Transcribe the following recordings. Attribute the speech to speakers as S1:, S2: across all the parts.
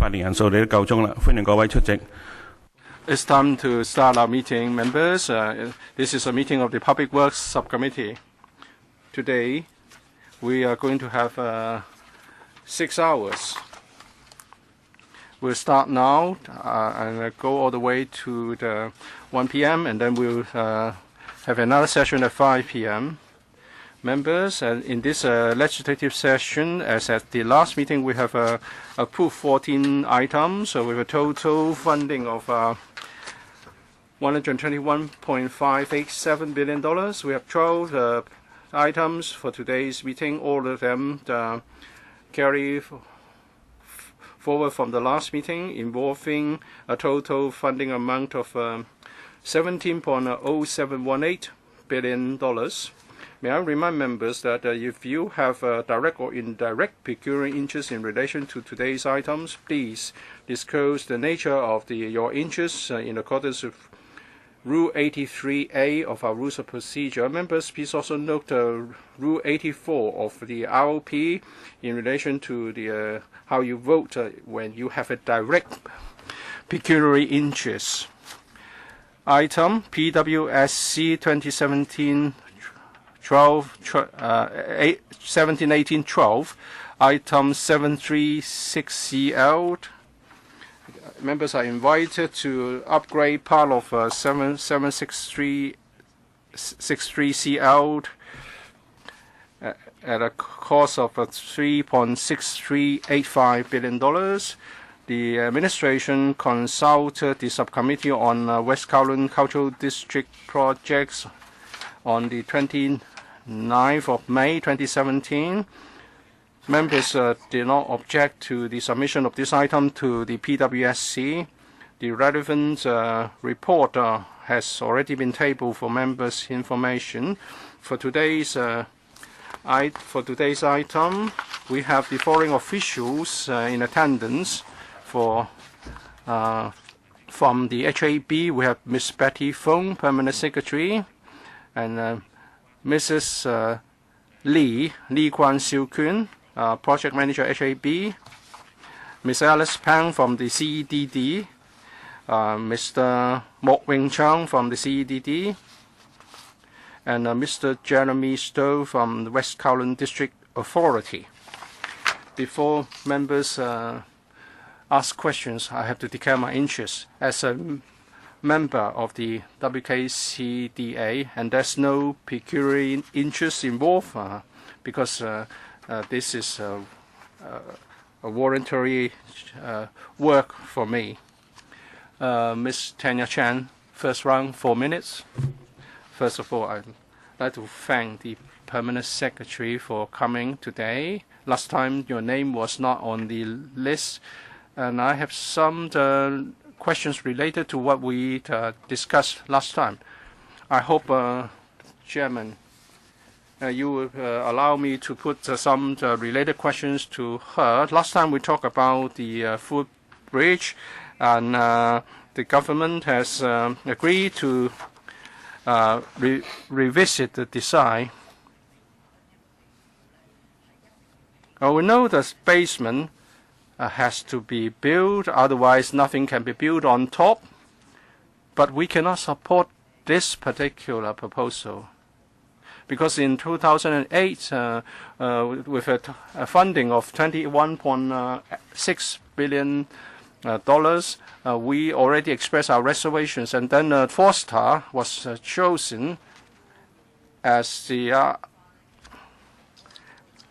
S1: 發言人數你都夠鐘啦，歡迎各位出席。
S2: It's time to start our meeting, members. This is a meeting of the Public Works Subcommittee. Today, we are going to have 6 hours. We'll start now and go all the way to the 1 p.m. and then we'll have another session at 5 p.m. Members, in this legislative session, as at the last meeting, we have approved 14 items with a total funding of $121.587 billion. We have 12 items for today's meeting. All of them carry forward from the last meeting, involving a total funding amount of $17.0718 billion. May I remind members that if you have direct or indirect pecuniary interest in relation to today's items, please disclose the nature of your interests in accordance with Rule 83A of our Rules of Procedure. Members, please also note Rule 84 of the ROP in relation to the how you vote when you have a direct pecuniary interest. Item PWSC 1718-12, item 736CL. Members are invited to upgrade part of 7763CL at a cost of $3.6385 billion. The administration consulted the subcommittee on West Kowloon Cultural District projects on the 29th of May 2017. Members did not object to the submission of this item to the PWSC. The relevant report has already been tabled for members' information. For today's item, we have the following officials in attendance. From the HAB, we have Ms. Betty Fong, Permanent Secretary, and Mrs. Lee Kwan Siu Kun, Project Manager HAB, Ms. Alice Pang from the CEDD, Mr. Mok Wing Chang from the CEDD, and Mr. Jeremy Stowe from the West Kowloon District Authority. Before members ask questions, I have to declare my interest as a member of the WKCDA, and there's no pecuniary interest involved because this is a voluntary work for me. Ms. Tanya Chan, first round, 4 minutes. First of all, I'd like to thank the Permanent Secretary for coming today. Last time your name was not on the list, and I have some questions related to what we discussed last time. I hope, Chairman, you will allow me to put some related questions to her. Last time we talked about the footbridge, and the government has agreed to revisit the design. We know the basement has to be built, otherwise nothing can be built on top. But we cannot support this particular proposal because in 2008, with a funding of $21.6 billion, we already expressed our reservations, and then Forster was chosen as the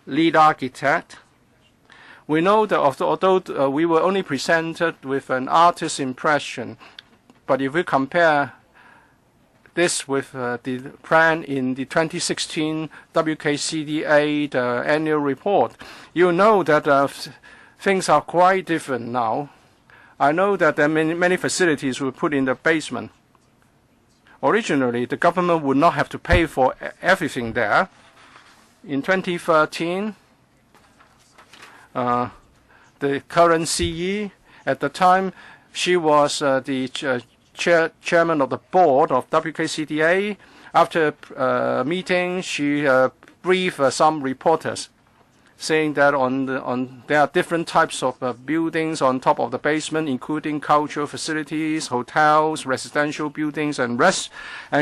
S2: lead architect. We know that although we were only presented with an artist's impression, but if we compare this with the plan in the 2016 WKCDA annual report, you know that things are quite different now. I know that there are many facilities were put in the basement. Originally, the government would not have to pay for everything there. In 2013, the current CE, at the time, she was the chairman of the board of WKCDA. After a meeting, she briefed some reporters. saying that there are different types of buildings on top of the basement, including cultural facilities, hotels, residential buildings, and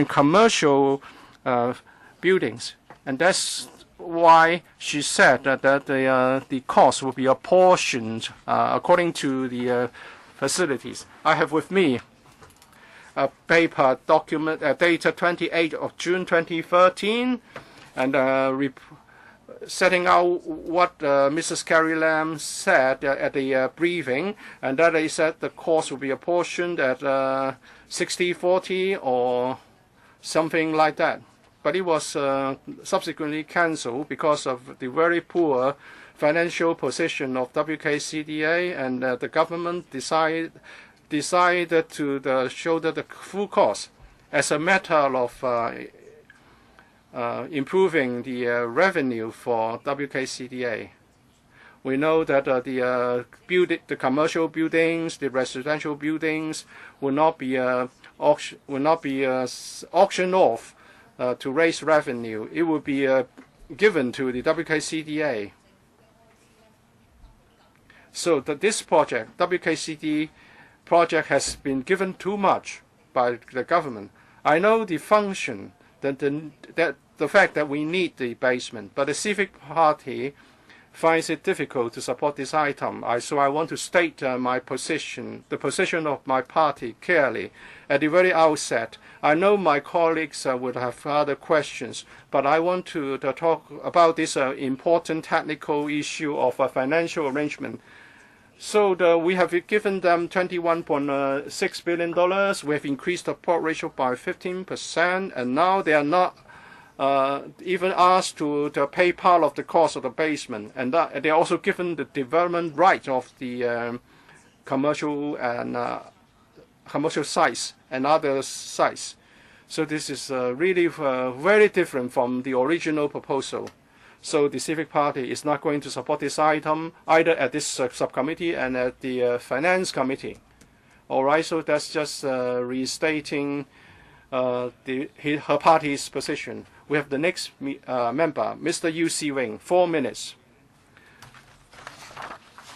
S2: commercial buildings. And that's why she said that the cost will be apportioned according to the facilities. I have with me a paper document dated 28th of June 2013, and setting out what Mrs. Carrie Lam said at the briefing, and that they said the cost will be apportioned at 60-40 or something like that. But it was subsequently cancelled because of the very poor financial position of WKCDA, and the government decided to shoulder the full cost as a matter of improving the revenue for WKCDA. We know that the commercial buildings, the residential buildings will not be auctioned off to raise revenue. It will be given to the WKCDA. So this project, WKCD project, has been given too much by the government. I know the function, the fact that we need the basement, but the Civic Party finds it difficult to support this item. So I want to state my position, the position of my party clearly at the very outset. I know my colleagues would have other questions, but I want to talk about this important technical issue of a financial arrangement. So we have given them $21.6 billion. We have increased the port ratio by 15%, and now they are not even asked to pay part of the cost of the basement, and they are also given the development right of the commercial sites and other sites. So this is really very different from the original proposal. So the Civic Party is not going to support this item either at this subcommittee and at the Finance Committee. All right, so that's just restating her party's position. We have the next member, Mr. Yu Si-wing, 4 minutes.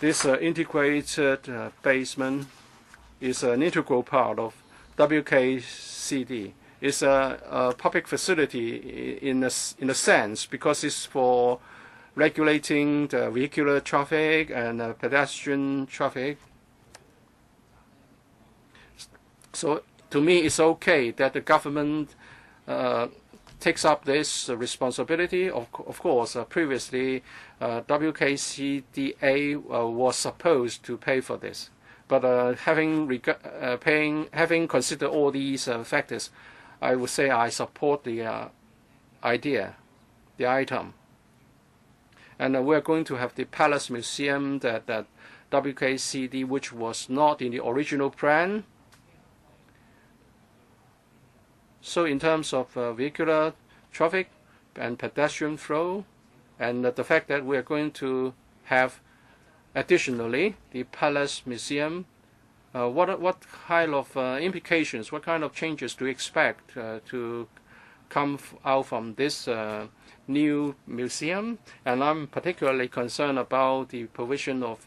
S2: This integrated basement is an integral part of WKCD. It's a public facility in a sense because it's for regulating the vehicular traffic and pedestrian traffic. So to me, it's okay that the government takes up this responsibility. Of course, previously WKCDA was supposed to pay for this, but having considered all these factors, I would say I support the idea, the item. And we're going to have the Palace Museum that WKCD, which was not in the original plan. So in terms of vehicular traffic and pedestrian flow, and the fact that we are going to have additionally the Palace Museum, what kind of implications, what kind of changes do you expect to come out from this new museum? And I'm particularly concerned about the provision of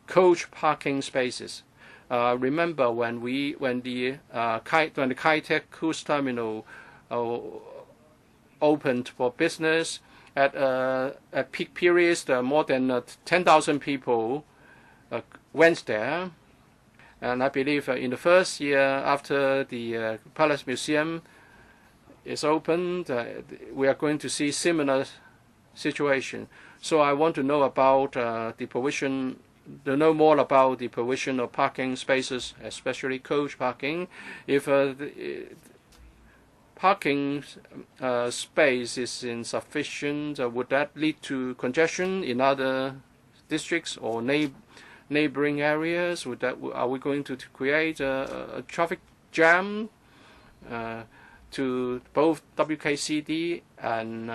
S2: coach parking spaces. Remember when the Kai Tak cruise terminal opened for business at peak periods, more than 10,000 people went there, and I believe in the first year after the Palace Museum is opened, we are going to see similar situation. So I want to know about the provision. To know more about the provision of parking spaces, especially coach parking. If the parking space is insufficient, would that lead to congestion in other districts or neighboring areas? Are we going to create a traffic jam to both WKCD and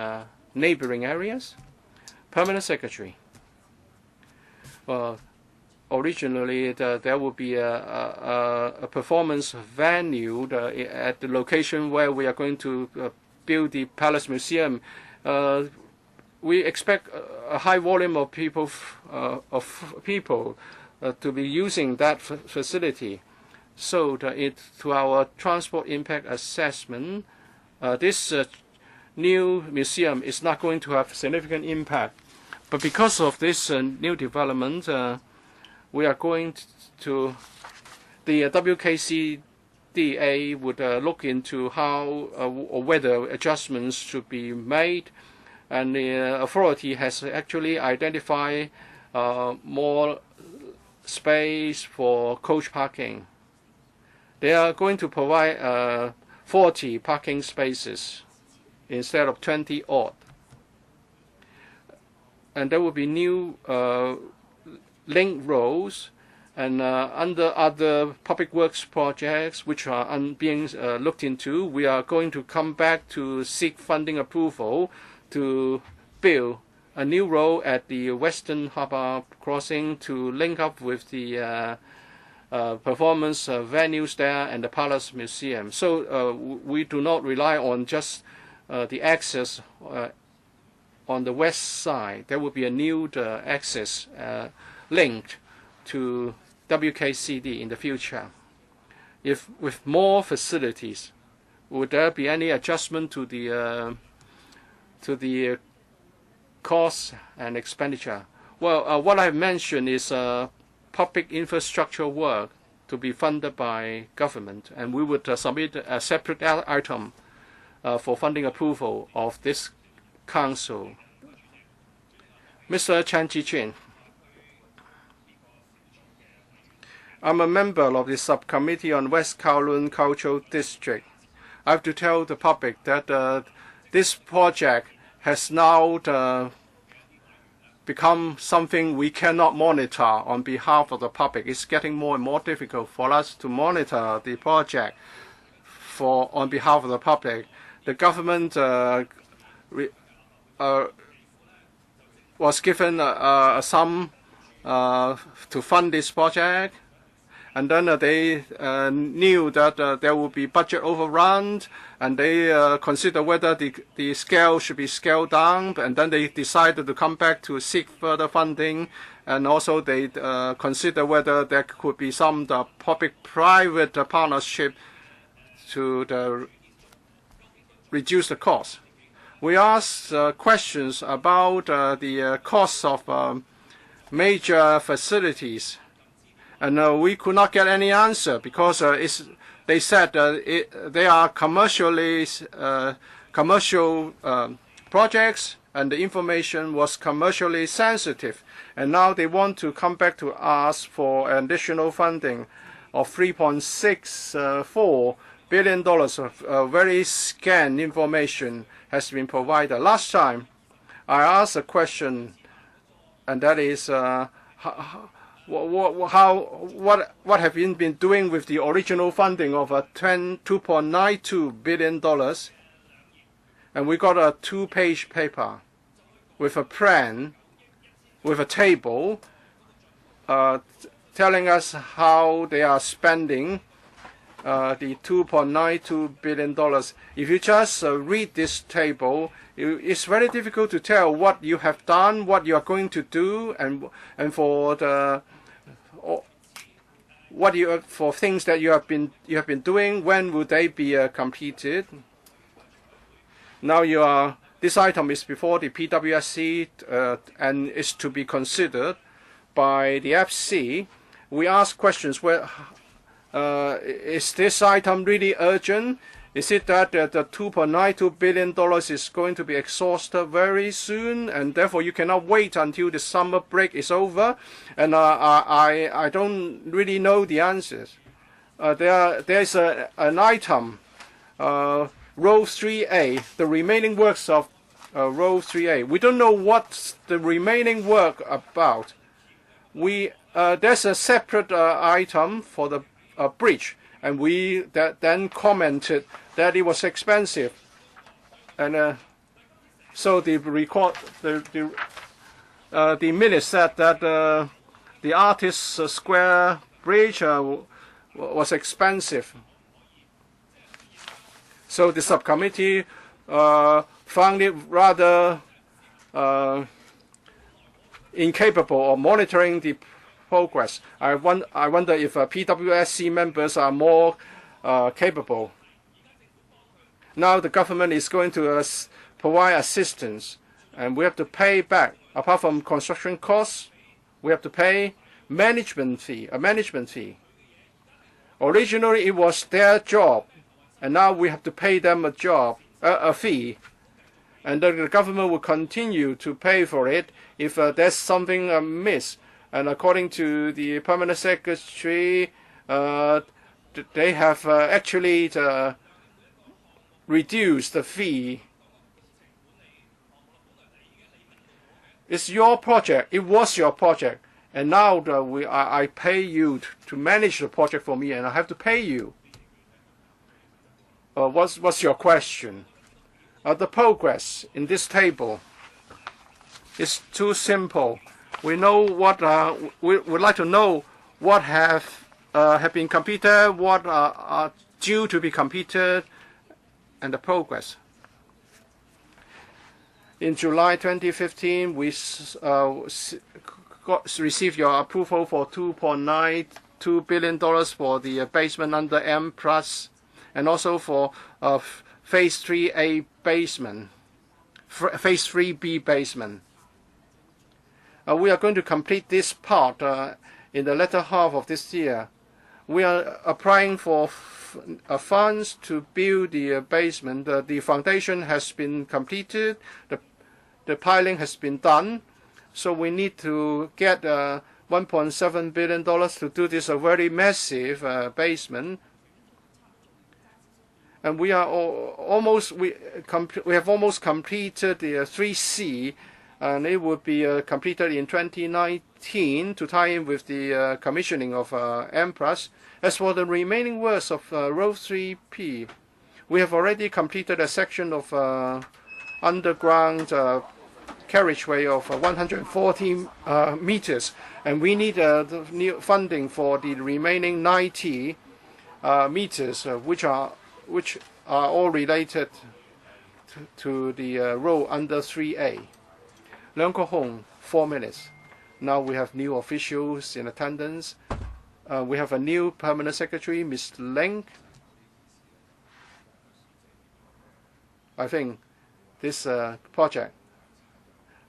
S2: neighboring areas? Permanent Secretary. Originally, there will be a performance venue at the location where we are going to build the Palace Museum. we expect a high volume of people to be using that facility. So to our transport impact assessment, this new museum is not going to have significant impact. But because of this new development, we are going to, the WKCDA would look into how or whether adjustments should be made, and the authority has actually identified more space for coach parking. They are going to provide 40 parking spaces instead of 20 odd. And there will be new link roads, and under other public works projects which are being looked into, we are going to come back to seek funding approval to build a new road at the Western Harbour Crossing to link up with the performance venues there and the Palace Museum. So we do not rely on just the access on the west side. There will be a new access linked to WKCD in the future. If with more facilities, would there be any adjustment to the cost and expenditure? Well, what I've mentioned is public infrastructure work to be funded by government, and we would submit a separate item for funding approval of this council. Mr. Chan Chi-chin, I'm a member of the subcommittee on West Kowloon Cultural District. I have to tell the public that this project has now become something we cannot monitor on behalf of the public. It's getting more and more difficult for us to monitor the project on behalf of the public. The government was given a sum to fund this project, and then they knew that there would be budget overrun, and they consider whether the scale should be scaled down, and then they decided to come back to seek further funding, and also they consider whether there could be some public-private partnership to reduce the cost. We asked questions about the costs of major facilities, and we could not get any answer because they said they are commercial projects, and the information was commercially sensitive. And now they want to come back to ask for additional funding of $3.64 billion of very scant information has been provided. Last time, I asked a question, and that is, what have you been doing with the original funding of $2.92 billion? And we got a 2-page paper with a plan, with a table, telling us how they are spending the $2.92 billion. If you just read this table, it's very difficult to tell what you have done, what you are going to do, and for the for things that you have been doing, when will they be completed? Now this item is before the PWSC and is to be considered by the FC. We ask questions where. Is this item really urgent? Is it that the $2.92 billion is going to be exhausted very soon, and therefore you cannot wait until the summer break is over? And I don't really know the answers. There's an item, Row 3A, the remaining works of Row 3A. We don't know what's the remaining work about. There's a separate item for the bridge, and we then commented that it was expensive, and so the minutes said that the Artists Square Bridge was expensive. So the subcommittee found it rather incapable of monitoring the progress. I wonder if PWSC members are more capable. Now the government is going to provide assistance, and we have to pay back. Apart from construction costs, we have to pay a management fee. Originally, it was their job, and now we have to pay them a fee. And the government will continue to pay for it if there's something amiss. And according to the Permanent Secretary, they have actually reduced the fee. It's your project. It was your project. And now I pay you to manage the project for me, and I have to pay you. What's your question? The progress in this table is too simple. We know what we would like to know what have been completed, what are due to be completed, and the progress. In July 2015, we received your approval for $2.92 billion for the basement under M+, and also for Phase 3A basement, Phase 3B basement. We are going to complete this part in the latter half of this year. We are applying for funds to build the basement. The foundation has been completed. The piling has been done. So we need to get $1.7 billion to do this very massive basement. And we are we have almost completed the 3C, and it will be completed in 2019 to tie in with the commissioning of M+. As for the remaining works of Road 3P, we have already completed a section of underground carriageway of 140 meters, and we need the new funding for the remaining 90 meters, which are all related to the road under 3A. Leung Kok Hong, 4 minutes. Now we have new officials in attendance. We have a new permanent secretary, Ms. Leng. I think this project,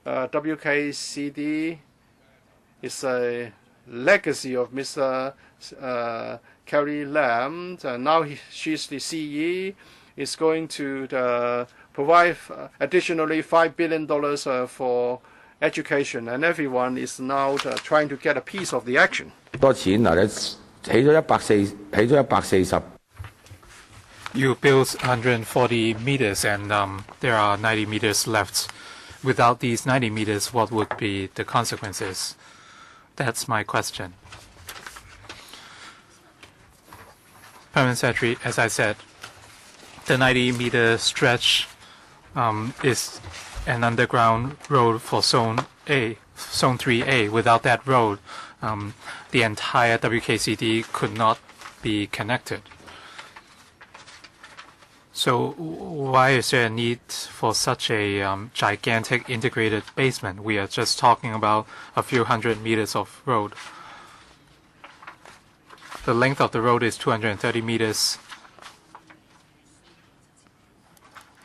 S2: WKCD, is a legacy of Mr. Carrie Lam. Now she's the CE. Is going to provide additionally $5 billion for education, and everyone is now trying to get a piece of the action.
S3: 多錢嗱，你起咗140。
S4: You built 140 meters, and there are 90 meters left. Without these 90 meters, what would be the consequences? That's my question. Permanent Secretary, as I said, the 90-meter stretch is an underground road for Zone 3A. Without that road, the entire WKCD could not be connected. So why is there a need for such a gigantic integrated basement? We are just talking about a few hundred meters of road. The length of the road is 230 meters.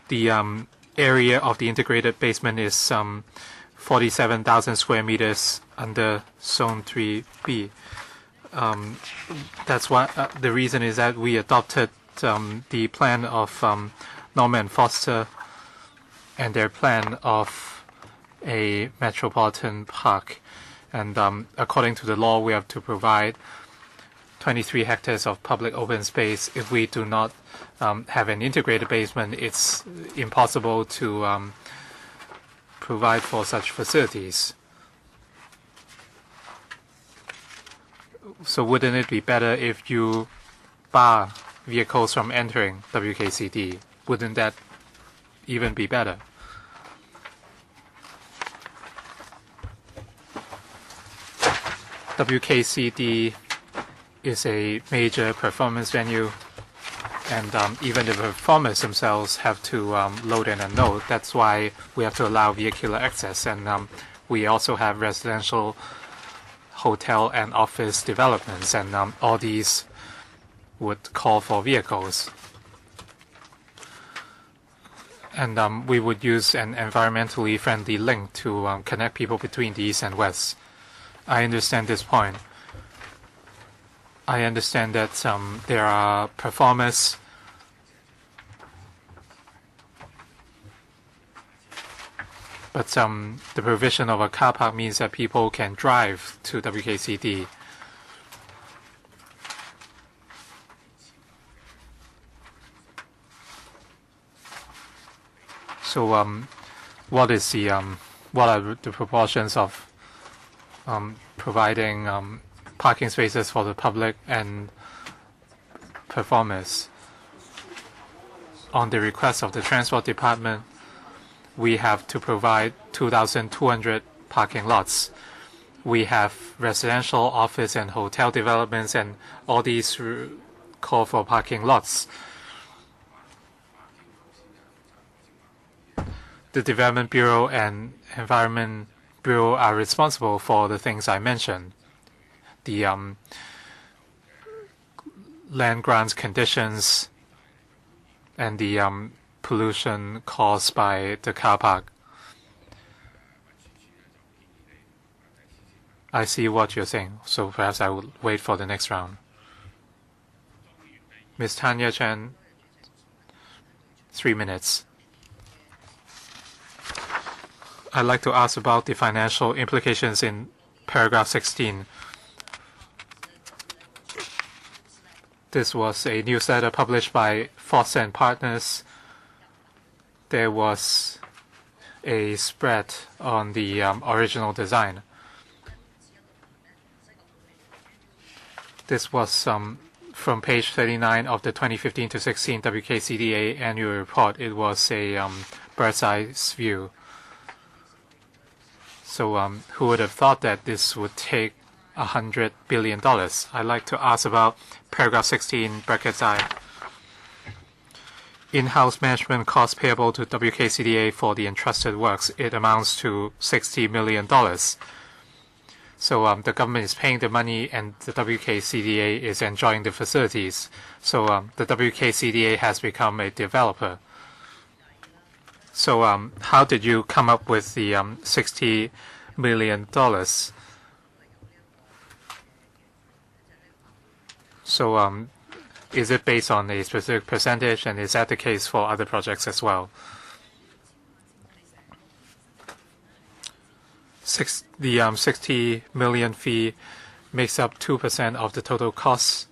S4: The area of the integrated basement is 47,000 square meters under Zone 3B. That's why the reason is that we adopted the plan of Norman Foster and their plan of a metropolitan park. And according to the law, we have to provide 23 hectares of public open space. If we do not have an integrated basement, it's impossible to provide for such facilities. So wouldn't it be better if you bar vehicles from entering WKCD? Wouldn't that even be better? WKCD is a major performance venue. And even the performers themselves have to load and unload. That's why we have to allow vehicular access. And we also have residential, hotel, and office developments. And all these would call for vehicles. And we would use an environmentally friendly link to connect people between the East and West. I understand this point. I understand that there are performers but the provision of a car park means that people can drive to WKCD. So what are the proportions of providing parking spaces for the public and performers? On the request of the Transport Department, we have to provide 2,200 parking lots. We have residential, office, and hotel developments, and all these call for parking lots. The Development Bureau and Environment Bureau are responsible for the things I mentioned. The land grants conditions and the pollution caused by the car park. I see what you're saying, so perhaps I will wait for the next round. Ms. Tanya Chen, 3 minutes. I'd like to ask about the financial implications in paragraph 16. This was a newsletter published by Foster and Partners. There was a spread on the original design. This was from page 39 of the 2015-16 WKCDA annual report. It was a bird's eye view. So who would have thought that this would take $100 billion? I'd like to ask about paragraph 16, brackets I. In-house management costs payable to WKCDA for the entrusted works. It amounts to $60 million. So the government is paying the money and the WKCDA is enjoying the facilities. So the WKCDA has become a developer. So how did you come up with the $60 million? So is it based on a specific percentage, and is that the case for other projects as well? The $60 million fee makes up 2% of the total costs.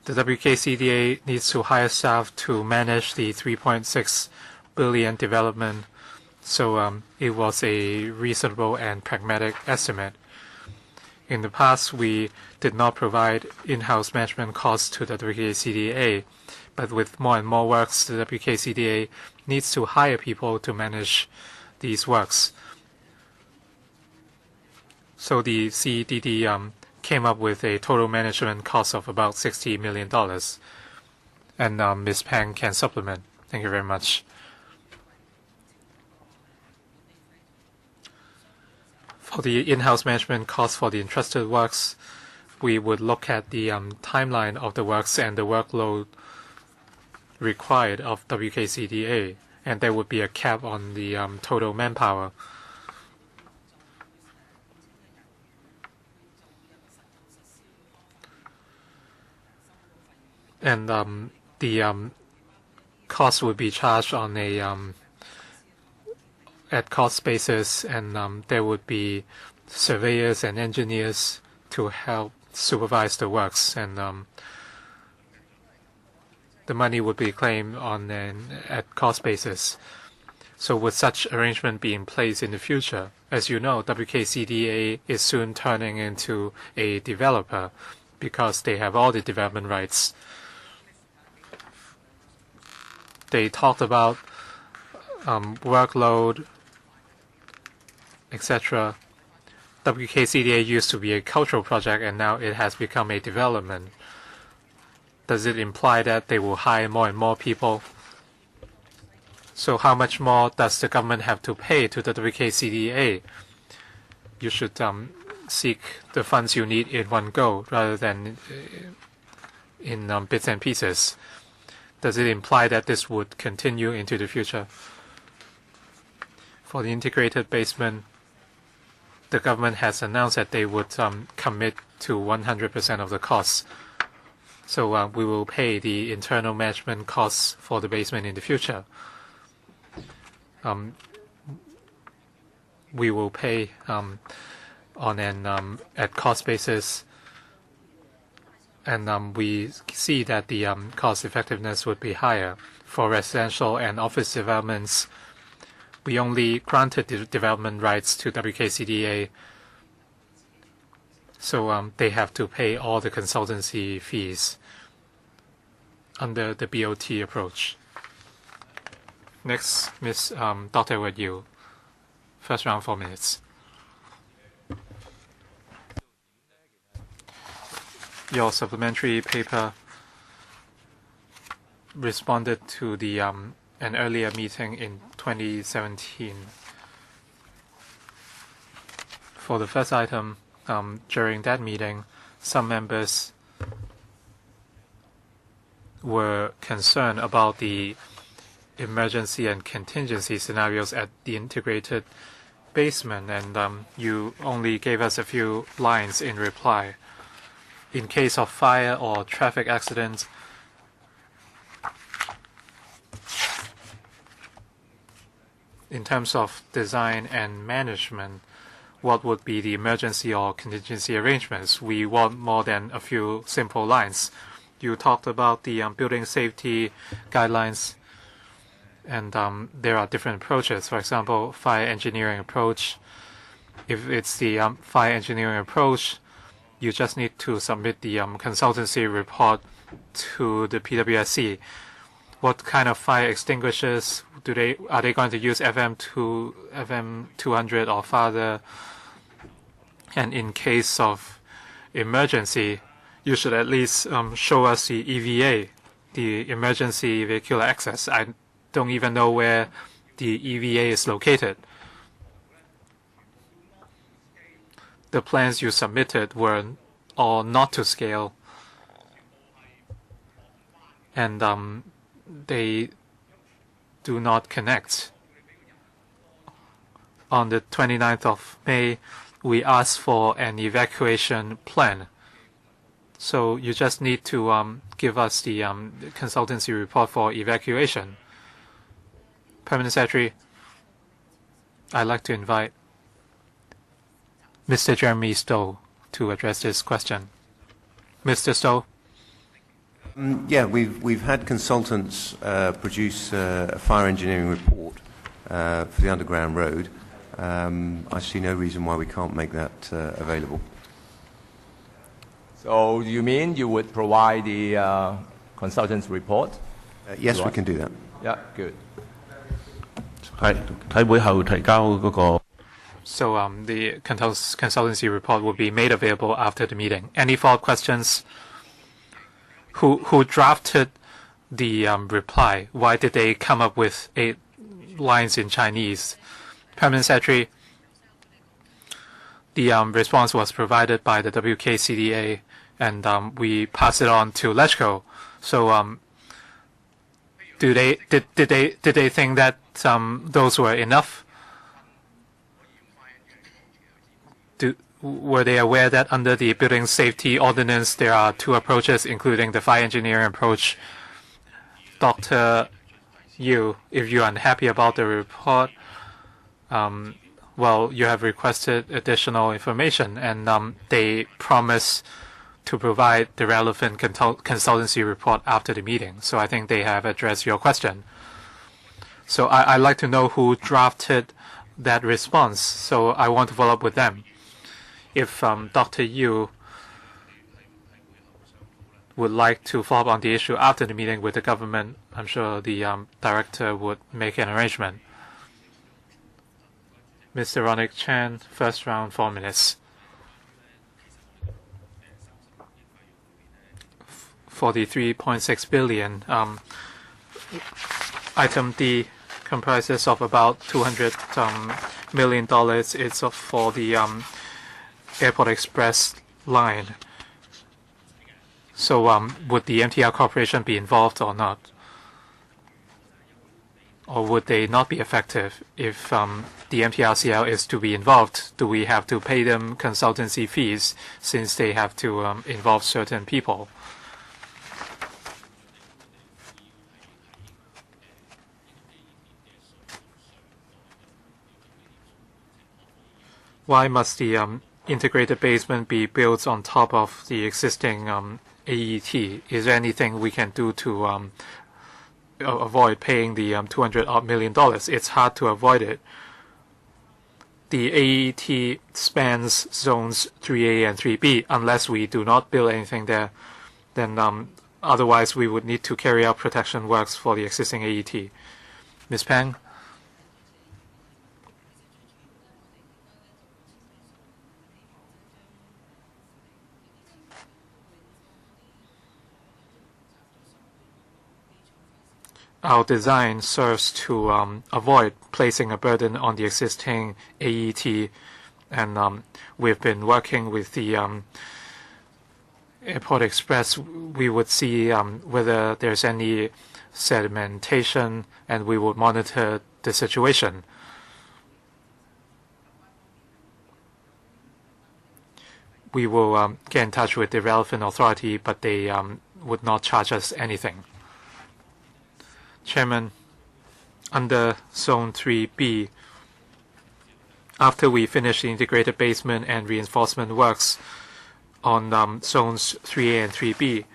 S4: The WKCDA needs to hire staff to manage the $3.6 billion development, so it was a reasonable and pragmatic estimate. In the past, we did not provide in-house management costs to the WKCDA, but with more and more works, the WKCDA needs to hire people to manage these works. So the CDD came up with a total management cost of about $60 million. And Ms. Pang can supplement. Thank you very much. For the in-house management cost for the entrusted works, we would look at the timeline of the works and the workload required of WKCDA, and there would be a cap on the total manpower. And the cost would be charged on a at cost basis, and there would be surveyors and engineers to help supervise the works, and the money would be claimed on an at cost basis. So would such arrangement be in place in the future? As you know, WKCDA is soon turning into a developer because they have all the development rights. They talked about workload, etc. WKCDA used to be a cultural project and now it has become a development. Does it imply that they will hire more and more people? So how much more does the government have to pay to the WKCDA? You should seek the funds you need in one go rather than in bits and pieces. Does it imply that this would continue into the future? For the integrated basement, the government has announced that they would commit to 100% of the costs. So we will pay the internal management costs for the basement in the future. We will pay on an at cost basis, and we see that the cost effectiveness would be higher. For residential and office developments, we only granted the development rights to WKCDA, so they have to pay all the consultancy fees under the BOT approach. Next, Dr. Edward Yu. First round, 4 minutes. Your supplementary paper responded to the an earlier meeting in 2017. For the first item, during that meeting, some members were concerned about the emergency and contingency scenarios at the integrated basement, and you only gave us a few lines in reply. In case of fire or traffic accidents, in terms of design and management, what would be the emergency or contingency arrangements? We want more than a few simple lines. You talked about the building safety guidelines, and there are different approaches. For example, fire engineering approach. If it's the fire engineering approach, you just need to submit the consultancy report to the PWSC. What kind of fire extinguishers are they going to use? FM200 or farther? And in case of emergency, you should at least show us the EVA, the emergency vehicular access. I don't even know where the EVA is located. The plans you submitted were all not to scale, and they do not connect. On the 29th of May, we asked for an evacuation plan. So you just need to give us the consultancy report for evacuation. Permanent Secretary, I'd like to invite Mr. Jeremy Stowe to address this question. Mr. Stowe.
S5: Yeah, we've had consultants produce a fire engineering report for the underground road. I see no reason why we can't make that available.
S6: So you mean you would provide the consultant's report?
S5: Yes, we can do that.
S6: Yeah, good.
S4: So the consultancy report will be made available after the meeting. Any follow-up questions? Who drafted the reply? Why did they come up with 8 lines in Chinese? Permanent Secretary, the response was provided by the WKCDA, and we pass it on to LegCo. So did they think that those were enough? Were they aware that under the Building Safety Ordinance there are 2 approaches, including the fire engineering approach? Dr. Yu, if you're unhappy about the report, well, you have requested additional information, and they promise to provide the relevant consultancy report after the meeting. So I think they have addressed your question. So I'd like to know who drafted that response. So I want to follow up with them. If Dr. Yu would like to follow up on the issue after the meeting with the government, I'm sure the director would make an arrangement. Mr. Ronick Chan, first round, 4 minutes. For the 3.6 billion, item D comprises of about $200 million. It's for the Airport Express line. So would the MTR Corporation be involved or not? Or would they not be effective if the MTRCL is to be involved? Do we have to pay them consultancy fees since they have to involve certain people? Why must the integrated basement be built on top of the existing AET? Is there anything we can do to avoid paying the $200 million? It's hard to avoid it. The AET spans zones 3A and 3B. Unless we do not build anything there, then otherwise we would need to carry out protection works for the existing AET. Ms. Pang? Our design serves to avoid placing a burden on the existing AET, and we've been working with the Airport Express. We would see whether there's any sedimentation, and we would monitor the situation. We will get in touch with the relevant authority, but they would not charge us anything. Chairman, under Zone 3B, after we finish the integrated basement and reinforcement works on Zones 3A and 3B,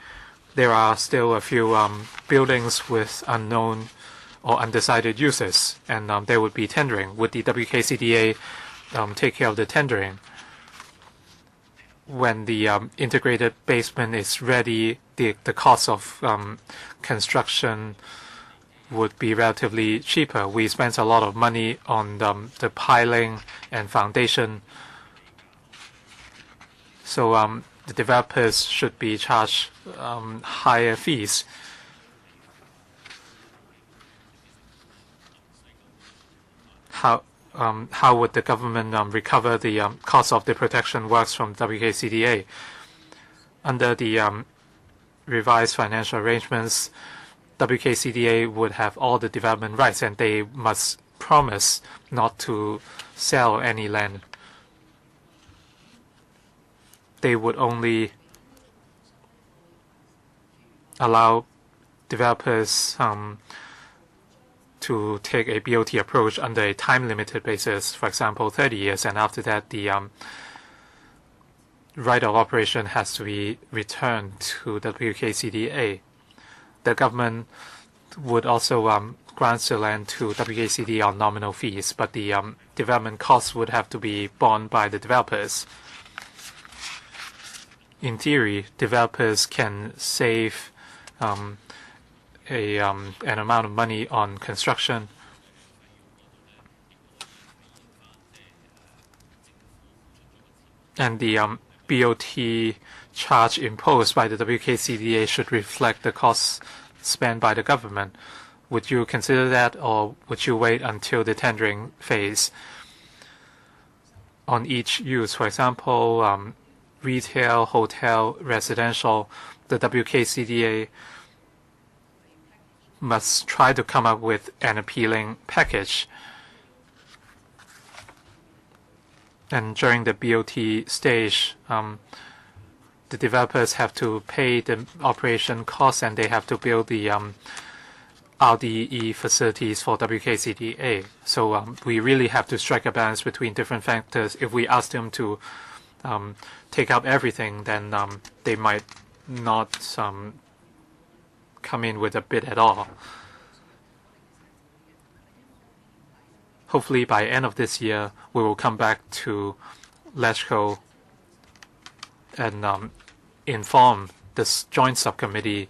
S4: there are still a few buildings with unknown or undecided uses, and there would be tendering. Would the WKCDA take care of the tendering? When the integrated basement is ready, the cost of construction would be relatively cheaper. We spent a lot of money on the piling and foundation. So the developers should be charged higher fees. How would the government recover the cost of the protection works from WKCDA? Under the revised financial arrangements, WKCDA would have all the development rights, and they must promise not to sell any land. They would only allow developers to take a BOT approach under a time-limited basis, for example, 30 years, and after that the right of operation has to be returned to WKCDA. The government would also grant the land to WKCD on nominal fees, but the development costs would have to be borne by the developers. In theory, developers can save an amount of money on construction. And the BOT charge imposed by the WKCDA should reflect the costs spent by the government. Would you consider that, or would you wait until the tendering phase? On each use, for example, retail, hotel, residential, the WKCDA must try to come up with an appealing package. And during the BOT stage, the developers have to pay the operation costs, and they have to build the RDE facilities for WKCDA. So we really have to strike a balance between different factors. If we ask them to take out everything, then they might not come in with a bid at all. Hopefully by end of this year, we will come back to LegCo and inform this Joint Subcommittee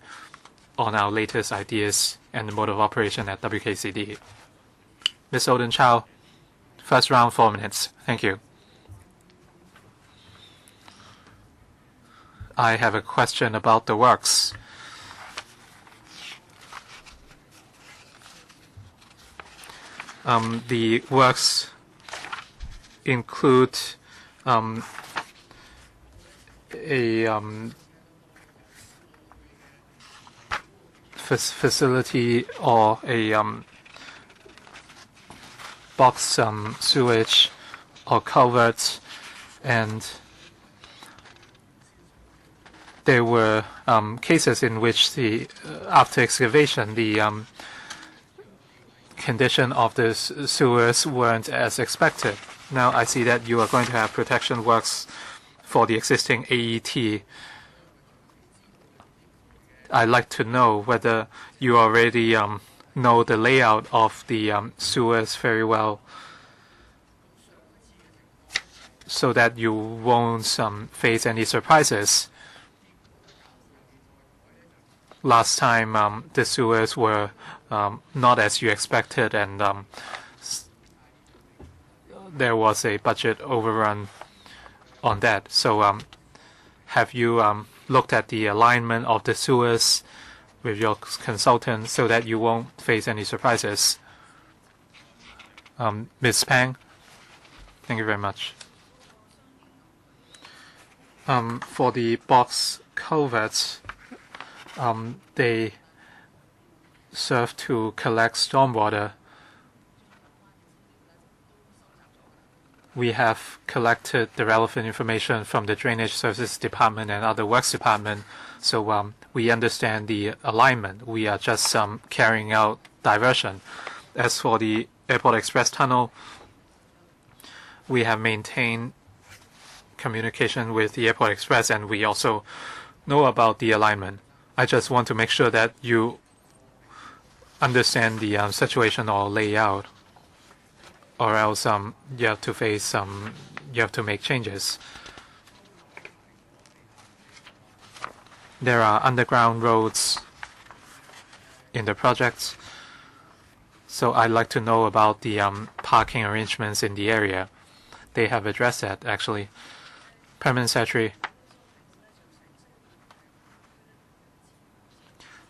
S4: on our latest ideas and the mode of operation at WKCD. Ms. Odin Chow, First round, 4 minutes. Thank you. I have a question about the works. The works include a facility or a box sewage or culverts, and there were cases in which after excavation the condition of the sewers weren't as expected. Now I see that you are going to have protection works for the existing AET. I'd like to know whether you already know the layout of the sewers very well, so that you won't face any surprises. Last time the sewers were not as you expected, and there was a budget overrun on that. So have you looked at the alignment of the sewers with your consultant so that you won't face any surprises? Ms. Pang, thank you very much. For the box culverts, they serve to collect stormwater. We have collected the relevant information from the Drainage Services Department and other Works Department, so we understand the alignment. We are just carrying out diversion. As for the Airport Express Tunnel, we have maintained communication with the Airport Express, and we also know about the alignment. I just want to make sure that you understand the situation or layout, or else you have to face you have to make changes. There are underground roads in the project, so I'd like to know about the parking arrangements in the area. They have addressed that, actually. Permanent Secretary,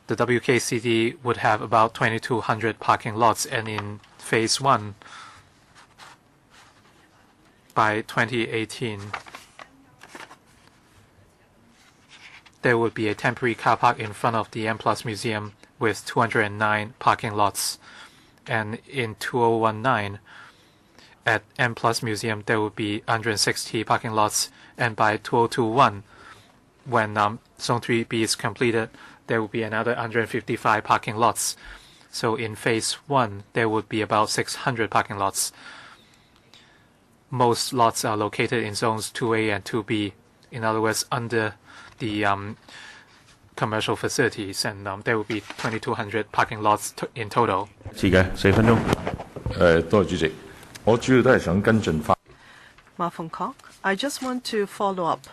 S4: the WKCD would have about 2,200 parking lots, and in Phase 1, by 2018, there would be a temporary car park in front of the M+ Museum with 209 parking lots. And in 2019, at M+ Museum, there would be 160 parking lots. And by 2021, when Zone 3B is completed, there will be another 155 parking lots. So in Phase 1, there would be about 600 parking lots. Most lots are located in Zones 2A and 2B, in other words, under the commercial facilities, and there will be 2,200 parking lots in total.
S1: 是嘅，4分鐘。
S7: 多謝主席，我主要都係想跟進翻。
S8: Ma Fong-Kok, I just want to follow up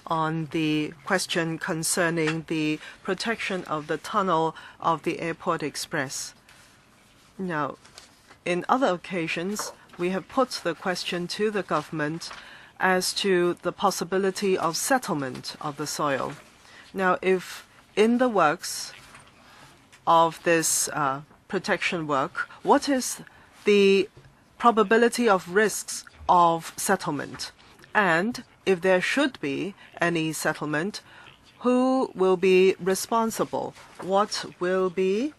S8: on the question concerning the protection of the tunnel of the Airport Express. Now, in other occasions, we have put the question to the government as to the possibility of settlement of the soil. Now, if in the works of this protection work, what is the probability of risks of settlement? And if there should be any settlement, who will be responsible? What will be?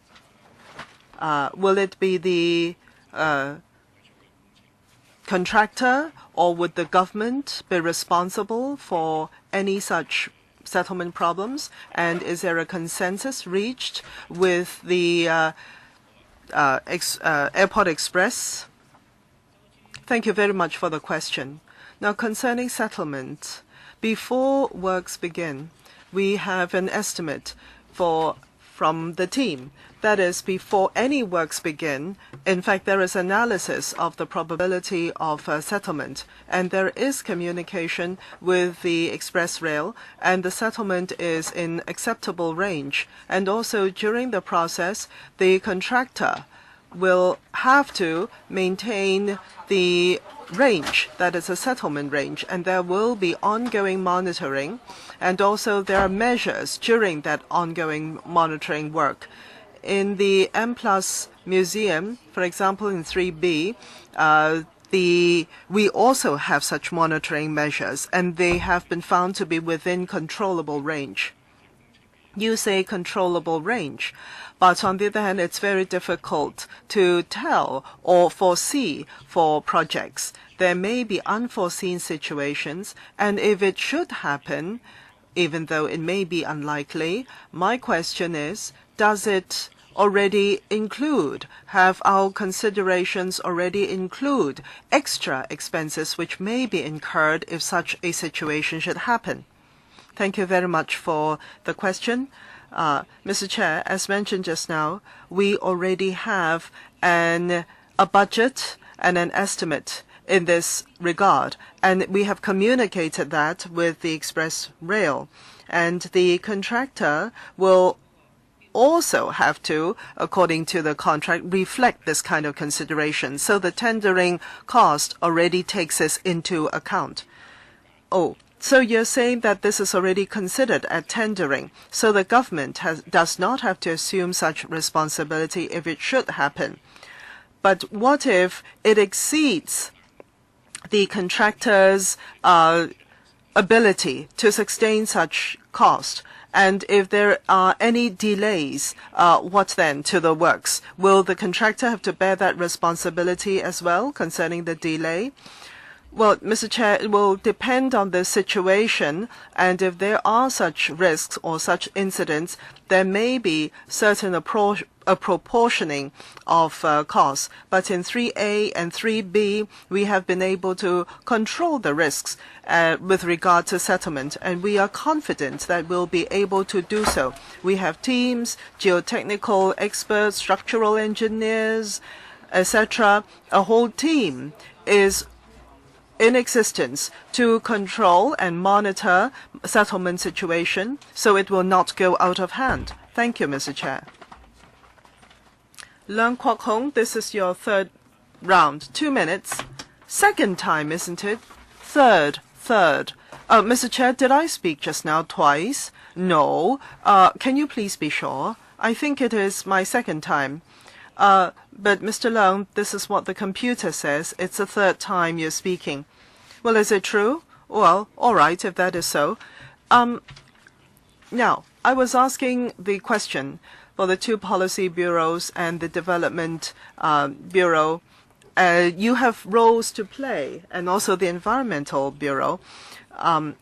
S8: Will it be the contractor, or would the government be responsible for any such settlement problems? And is there a consensus reached with the Airport Express? Thank you very much for the question. Now, concerning settlement, before works begin, we have an estimate from the team. That is, before any works begin, in fact, there is analysis of the probability of settlement, and there is communication with the Express Rail, and the settlement is in acceptable range. And also, during the process, the contractor will have to maintain the range, that is a settlement range, and there will be ongoing monitoring, and also there are measures during that ongoing monitoring work. In the M+ Museum, for example, in 3B, we also have such monitoring measures, and they have been found to be within controllable range. You say controllable range, but on the other hand, it's very difficult to tell or foresee for projects. There may be unforeseen situations, and if it should happen, even though it may be unlikely, my question is, does it already include, have our considerations already include extra expenses which may be incurred if such a situation should happen? Thank you very much for the question. Mr. Chair, as mentioned just now, we already have a budget and an estimate in this regard, and we have communicated that with the Express Rail, and the contractor will also have to, according to the contract, reflect this kind of consideration. So the tendering cost already takes this into account. Oh, so you're saying that this is already considered at tendering, so the government does not have to assume such responsibility if it should happen. But what if it exceeds the contractor's ability to sustain such cost? And if there are any delays, what then to the works? Will the contractor have to bear that responsibility as well concerning the delay? Well, Mr. Chair, it will depend on the situation, and if there are such risks or such incidents, there may be certain proportioning of costs. But in 3A and 3B, we have been able to control the risks with regard to settlement, and we are confident that we'll be able to do so. We have teams, geotechnical experts, structural engineers, etc. A whole team is in existence to control and monitor settlement situation so it will not go out of hand. Thank you, Mr. Chair. Leung Kwok Hong, this is your third round. 2 minutes. Second time, isn't it? Third. Mr. Chair, did I speak just now twice? No. Can you please be sure? I think it is my second time. But Mr. Leung, this is what the computer says. It's the third time you're speaking. Well, is it true? Well, all right, if that is so. Now, I was asking the question for the two policy bureaus and the development bureau. You have roles to play, and also the environmental bureau.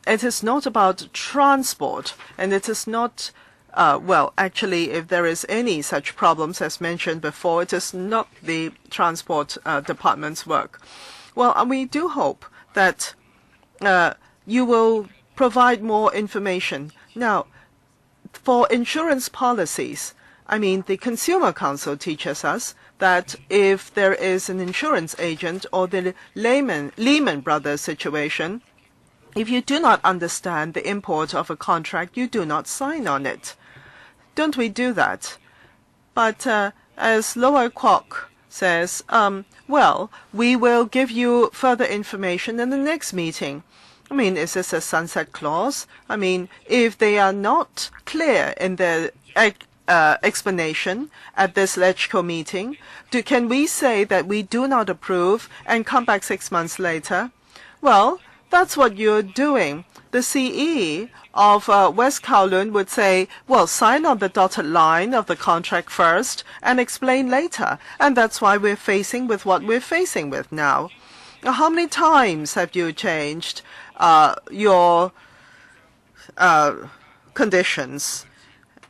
S8: It is not about transport, and it is not well, actually, if there is any such problems, as mentioned before, it is not the transport department's work. Well, we do hope that you will provide more information. Now, for insurance policies, I mean, the Consumer Council teaches us that if there is an insurance agent or the Lehman Brothers situation, if you do not understand the import of a contract, you do not sign on it. Don't we do that? But as Lower Kwok says, well, we will give you further information in the next meeting. I mean, is this a sunset clause? I mean, if they are not clear in their explanation at this LegCo meeting, can we say that we do not approve and come back 6 months later? Well, that's what you're doing. The CE of West Kowloon would say, well, sign on the dotted line of the contract first and explain later. And that's why we're facing with what we're facing with now. How many times have you changed your conditions?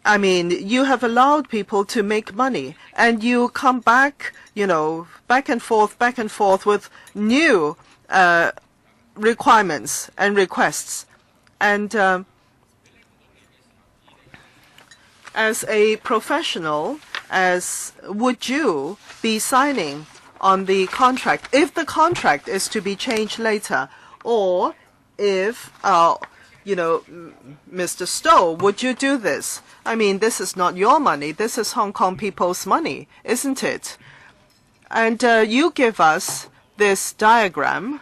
S8: I mean, you have allowed people to make money, and you come back, back and forth with new requirements and requests. And as a professional, would you be signing on the contract if the contract is to be changed later, or if Mr. Stowe, would you do this? I mean, this is not your money. This is Hong Kong people's money, isn't it? And you give us this diagram.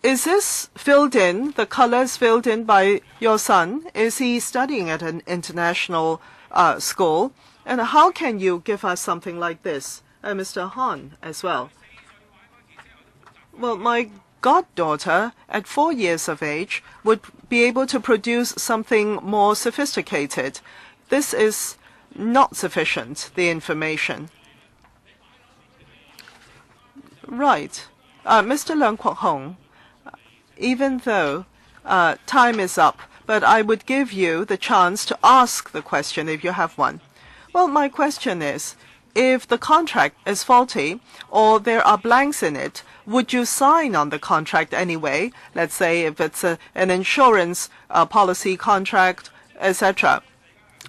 S8: Is this filled in, the colors filled in by your son? Is he studying at an international school? And how can you give us something like this? Mr. Han as well. Well, my goddaughter at 4 years of age would be able to produce something more sophisticated. This is not sufficient, the information. Right. Mr. Leung Kwok Hong, even though time is up, but I would give you the chance to ask the question if you have one. Well, my question is, if the contract is faulty or there are blanks in it, would you sign on the contract anyway? Let's say if it's an insurance policy contract, etc.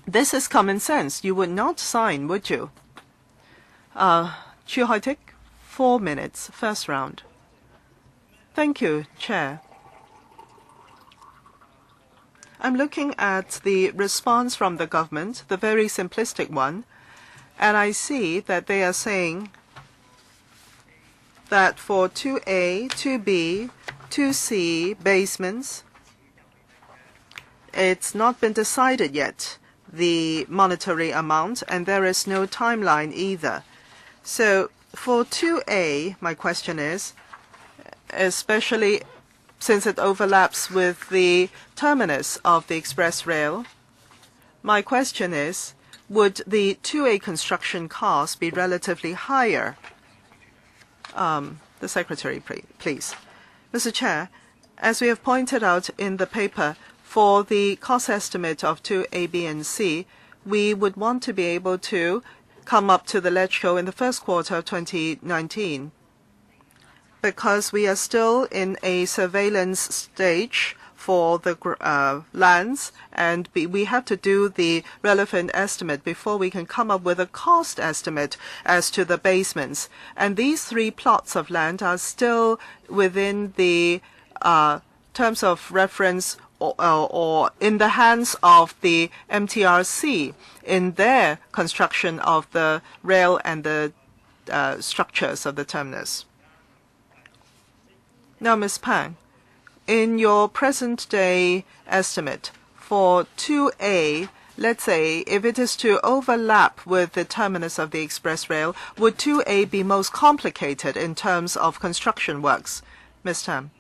S8: This is common sense. You would not sign, would you? Chu Hoi-tik, 4 minutes, first round. Thank you, Chair. I'm looking at the response from the government, the very simplistic one, and I see that they are saying that for 2A, 2B, 2C basements, it's not been decided yet, the monetary amount, and there is no timeline either. So for 2A, my question is, especially since it overlaps with the terminus of the express rail, my question is, would the 2A construction cost be relatively higher? The Secretary, please. Mr. Chair, as we have pointed out in the paper, for the cost estimate of 2A, B, and C, we would want to be able to come up to the LegCo in the first quarter of 2019. Because we are still in a surveillance stage for the lands, and we have to do the relevant estimate before we can come up with a cost estimate as to the basements. And these 3 plots of land are still within the terms of reference or in the hands of the MTRC in their construction of the rail and the structures of the terminus. Now, Ms. Pang, in your present-day estimate for 2A, let's say if it is to overlap with the terminus of the express rail, would 2A be most complicated in terms of construction works? Ms. Tam.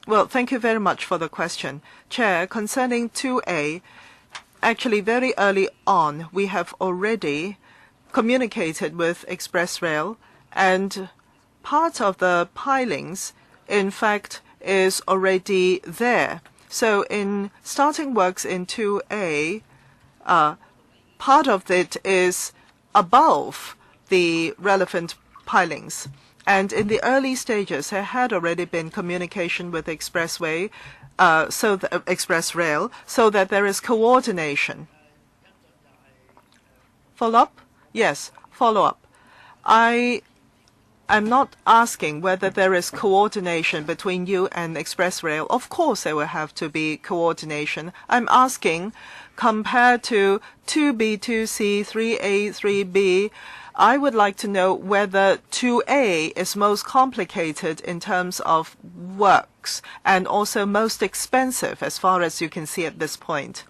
S8: Well, thank you very much for the question. Chair, concerning 2A, actually very early on, we have already communicated with express rail, and part of the pilings in fact, is already there. So in starting works in 2A, part of it is above the relevant pilings. And in the early stages, there had already been communication with expressway, express rail, so that there is coordination. Follow-up? Yes, follow-up. I'm not asking whether there is coordination between you and Express Rail. Of course, there will have to be coordination. I'm asking, compared to 2B, 2C, 3A, 3B, I would like to know whether 2A is most complicated in terms of works and also most expensive as far as you can see at this point.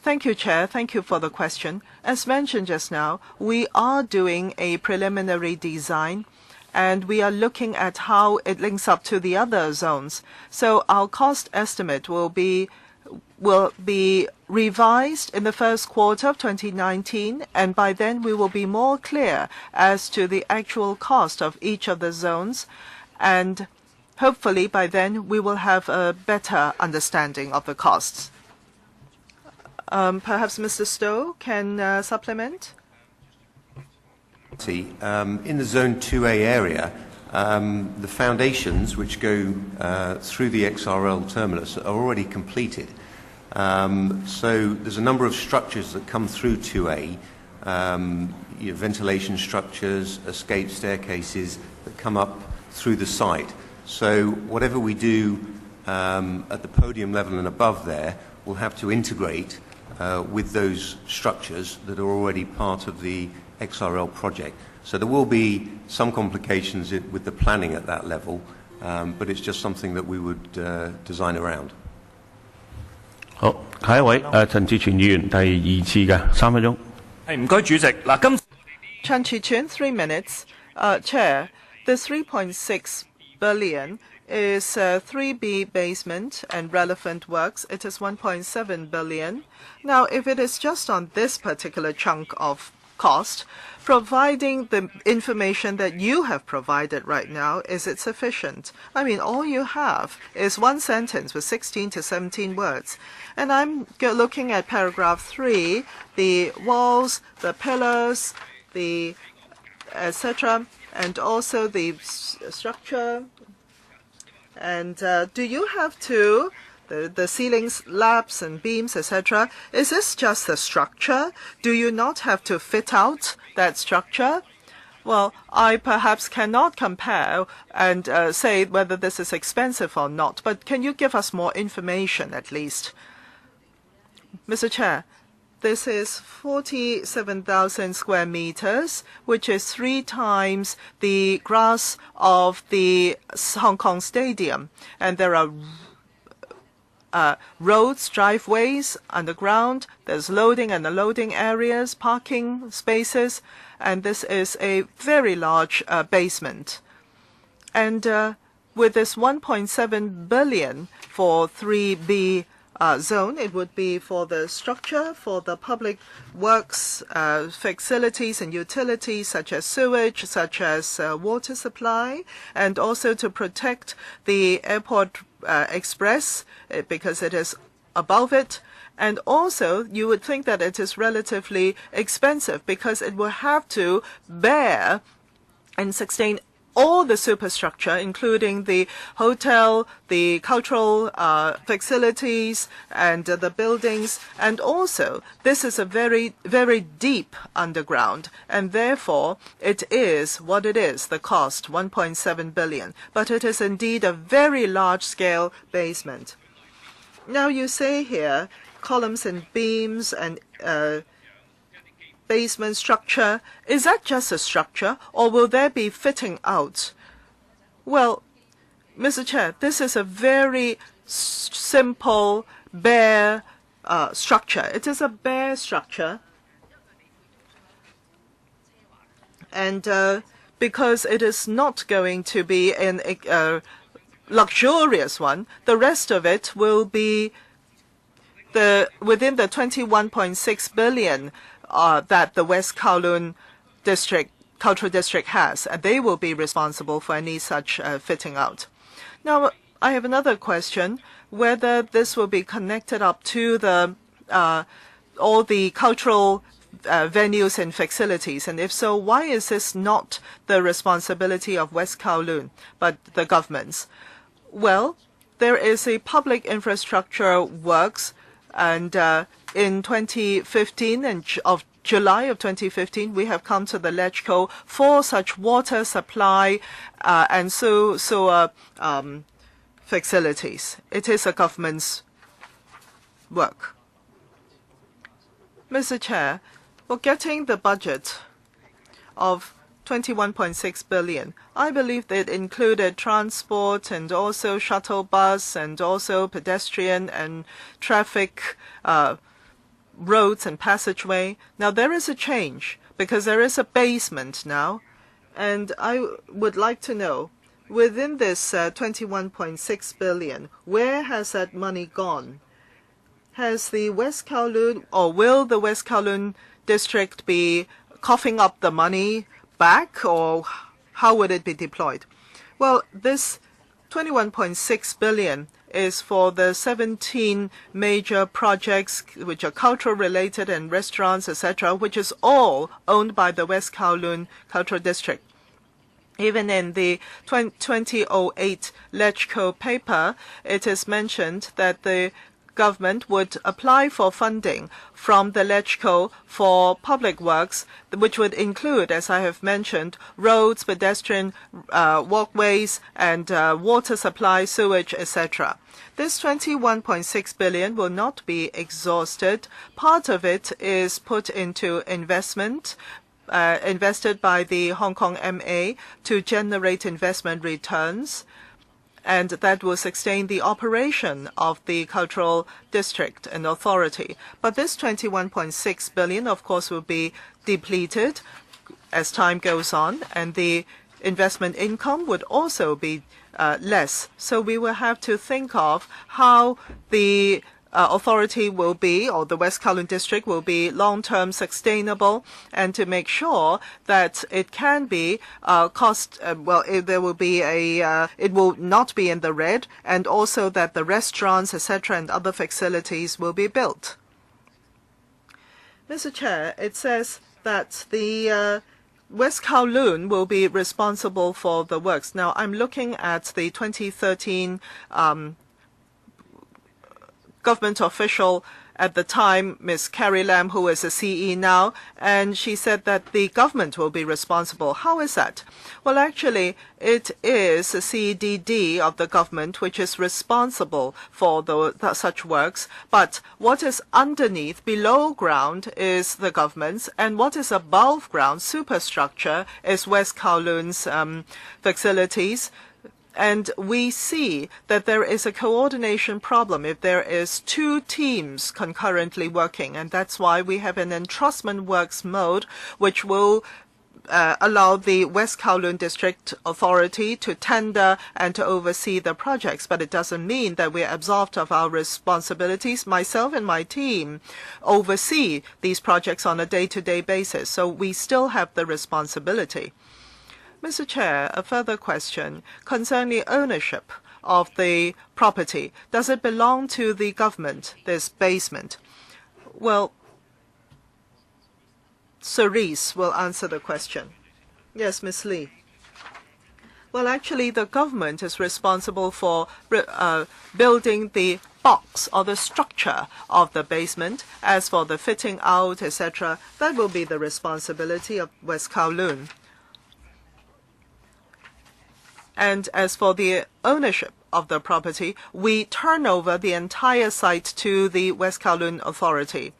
S8: Thank you, Chair. Thank you for the question. As mentioned just now, we are doing a preliminary design, and we are looking at how it links up to the other zones. So our cost estimate will be revised in the first quarter of 2019, and by then we will be more clear as to the actual cost of each of the zones, and hopefully by then we will have a better understanding of the costs. Perhaps Mr. Stowe can supplement?
S5: In the Zone 2A area, the foundations which go through the XRL terminus are already completed. So there's a number of structures that come through 2A, ventilation structures, escape staircases that come up through the site. So whatever we do at the podium level and above there, we'll have to integrate with those structures that are already part of the XRL project. So there will be some complications with the planning at that level, but it's just something that we would design around.
S1: 好，下一位陳志全議員第二次嘅3分鐘。
S9: 唔該主席，嗱今
S8: Chan Chi-chun, 3 minutes. Chair, the 3.6 billion is 3B basement and relevant works. It is 1.7 billion. Now, if it is just on this particular chunk of cost, providing the information that you have provided right now, is it sufficient? I mean, all you have is one sentence with 16 to 17 words. And I'm looking at paragraph 3, the walls, the pillars, the etc., and also the structure. And do you have to, the ceilings, slabs and beams, etc., is this just the structure? Do you not have to fit out that structure? Well, I perhaps cannot compare and say whether this is expensive or not, but can you give us more information at least? Mr. Chair, this is 47,000 square meters, which is 3 times the grass of the Hong Kong Stadium. And there are roads, driveways, underground. There's loading and unloading areas, parking spaces. And this is a very large basement. And with this 1.7 billion for 3B zone, it would be for the structure, for the public works facilities and utilities such as sewage, such as water supply, and also to protect the airport express because it is above it. And also, you would think that it is relatively expensive because it will have to bear and sustain all the superstructure, including the hotel, the cultural facilities, and the buildings. And also, this is a very, very deep underground, and therefore, it is what it is, the cost, 1.7 billion. But it is indeed a very large-scale basement. Now, you say here, columns and beams and basement structure, is that just a structure or will there be fitting out? Well, Mr. Chair, this is a very simple, bare structure. It is a bare structure. And because it is not going to be a luxurious one, the rest of it will be within the 21.6 billion that the West Kowloon Cultural District has, and they will be responsible for any such fitting out. Now, I have another question, whether this will be connected up to the all the cultural venues and facilities, and if so, why is this not the responsibility of West Kowloon, but the government's? Well, there is a public infrastructure works, and in 2015 and of July of 2015, we have come to the LegCo for such water supply and sewer facilities. It is a government's work. Mr. Chair, for getting the budget of 21.6 billion, I believe that it included transport and also shuttle bus and also pedestrian and traffic roads and passageway. Now, there is a change because there is a basement now, and I would like to know, within this 21.6 billion, where has that money gone? Has the West Kowloon, or will the West Kowloon District be coughing up the money back, or how would it be deployed? Well, this 21.6 billion is for the 17 major projects which are cultural related and restaurants, etc., which is all owned by the West Kowloon Cultural District. Even in the 2008 LegCo paper, it is mentioned that the government would apply for funding from the LegCo for public works, which would include, as I have mentioned, roads, pedestrian walkways, and water supply, sewage, etc. This 21.6 billion will not be exhausted. Part of it is put into investment invested by the Hong Kong MA to generate investment returns, and that will sustain the operation of the cultural district and authority. But this 21.6 billion, of course, will be depleted as time goes on, and the investment income would also be less. So we will have to think of how the authority will be, or the West Kowloon District will be long-term sustainable, and to make sure that it can be there will be it will not be in the red, and also that the restaurants, etc., and other facilities will be built. Mr. Chair, it says that the West Kowloon will be responsible for the works. Now, I'm looking at the 2013 government official at the time, Ms. Carrie Lam, who is a CE now, and she said that the government will be responsible. How is that? Well, actually, it is the CDD of the government which is responsible for such works, but what is underneath, below ground, is the government's, and what is above ground, superstructure, is West Kowloon's facilities. And we see that there is a coordination problem if there is two teams concurrently working, and that's why we have an entrustment works mode which will allow the West Kowloon District Authority to tender and to oversee the projects. But it doesn't mean that we're absolved of our responsibilities. Myself and my team oversee these projects on a day-to-day basis, so we still have the responsibility. Mr. Chair, a further question concerning ownership of the property. Does it belong to the government, this basement? Well, Cerise will answer the question. Yes, Ms. Lee. Well, actually, the government is responsible for building the box or the structure of the basement. As for the fitting out, etc., that will be the responsibility of West Kowloon. And as for the ownership of the property, we turn over the entire site to the West Kowloon Authority.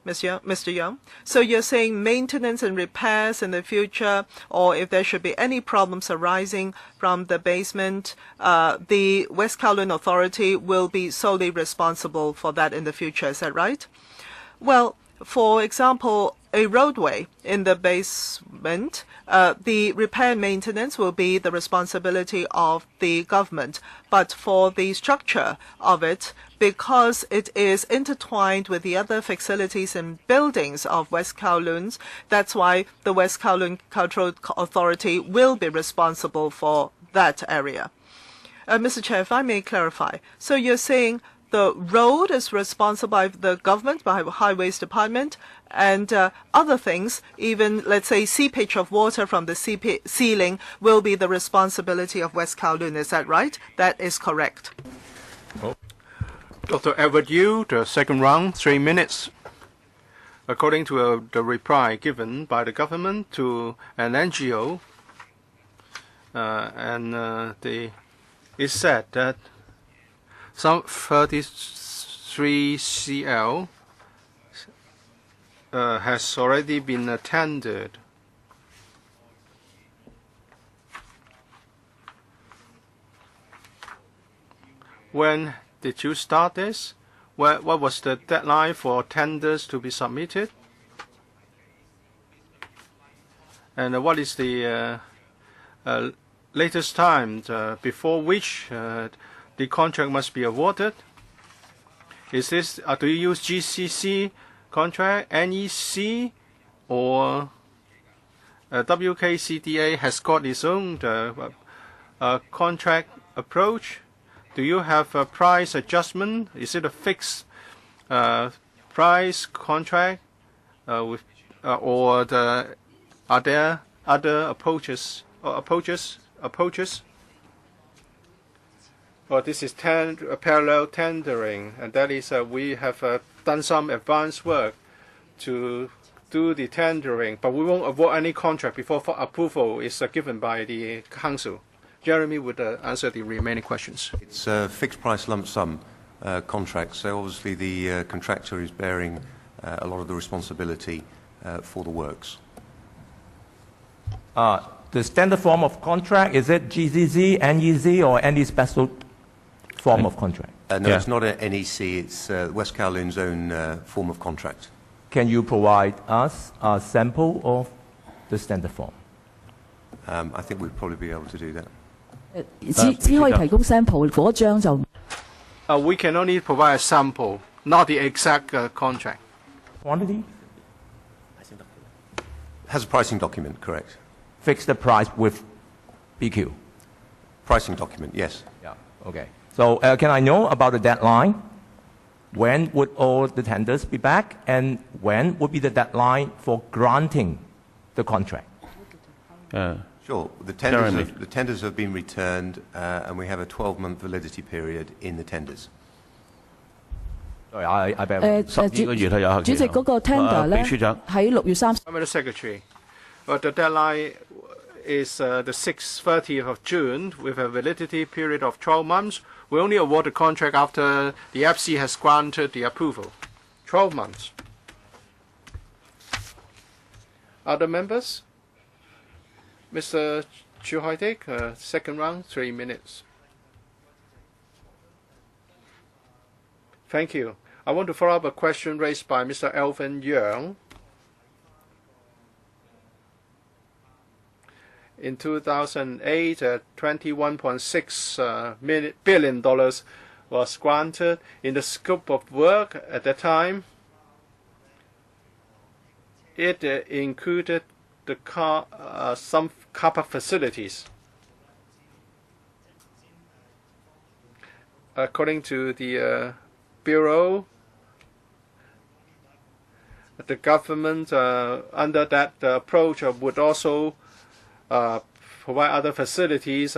S8: Mr. Young, so you're saying maintenance and repairs in the future, or if there should be any problems arising from the basement, the West Kowloon Authority will be solely responsible for that in the future. Is that right? Well, for example, a roadway in the basement, the repair and maintenance will be the responsibility of the government. But for the structure of it, because it is intertwined with the other facilities and buildings of West Kowloon's, that's why the West Kowloon Cultural Authority will be responsible for that area. Mr. Chair, if I may clarify, so you're saying the road is responsible by the government, by the Highways Department, and other things, even, let's say, seepage of water from the ceiling, will be the responsibility of West Kowloon. Is that right? That is correct.
S2: Dr. Edward Yu, the second round, 3 minutes. According to the reply given by the government to an NGO, it said that some 33 CL has already been tendered. When did you start this? What was the deadline for tenders to be submitted? And what is the latest time before which the contract must be awarded? Is this, do you use GCC contract, NEC, or WKCDA has got its own contract approach? Do you have a price adjustment? Is it a fixed price contract, or are there other approaches? Well, this is parallel tendering, and that is we have done some advanced work to do the tendering, but we won't award any contract before approval is given by the Council. Jeremy would answer the remaining questions.
S5: It's a fixed price lump sum contract, so obviously the contractor is bearing a lot of the responsibility for the works.
S6: The standard form of contract, is it GZZ, NEZ, or any special form of contract?
S5: No, it's not an NEC. It's West Kowloon's own form of contract.
S6: Can you provide us a sample of the standard form?
S5: I think we'd probably be able to do that.
S10: 只可以提供 sample 嗰張就。
S2: We can only provide a sample, not the exact contract.
S6: Quantity?
S5: Has a pricing document, correct?
S6: Fix the price with BQ.
S5: Pricing document, yes.
S6: Yeah. Okay. So can I know about the deadline? When would all the tenders be back, and when would be the deadline for granting the contract?
S5: Sure. The tenders have been returned, and we have a 12-month validity period in the tenders.
S6: Sorry, I bear.
S10: 12個月係有效期。主席嗰個 tender 咧喺6月30。
S2: I'm the Secretary. But the deadline is the 30th of June with a validity period of 12 months. We only award the contract after the FC has granted the approval. 12 months. Other members? Mr. Chu Hoi-dik, second round, 3 minutes. Thank you. I want to follow up a question raised by Mr. Alvin Yeung. In 2008, $21.6 billion was granted. In the scope of work at that time, it included the some car park facilities. According to the Bureau, the government under that approach would also provide other facilities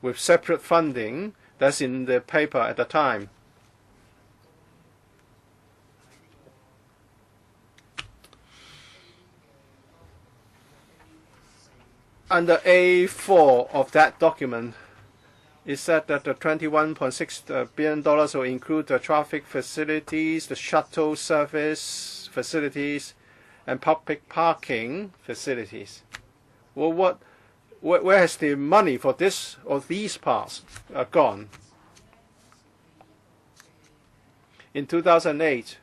S2: with separate funding. That's in the paper at the time. Under A4 of that document, it said that the $21.6 billion will include the traffic facilities, the shuttle service facilities, and public parking facilities. Well, where has the money for this or these parts gone? In 2008,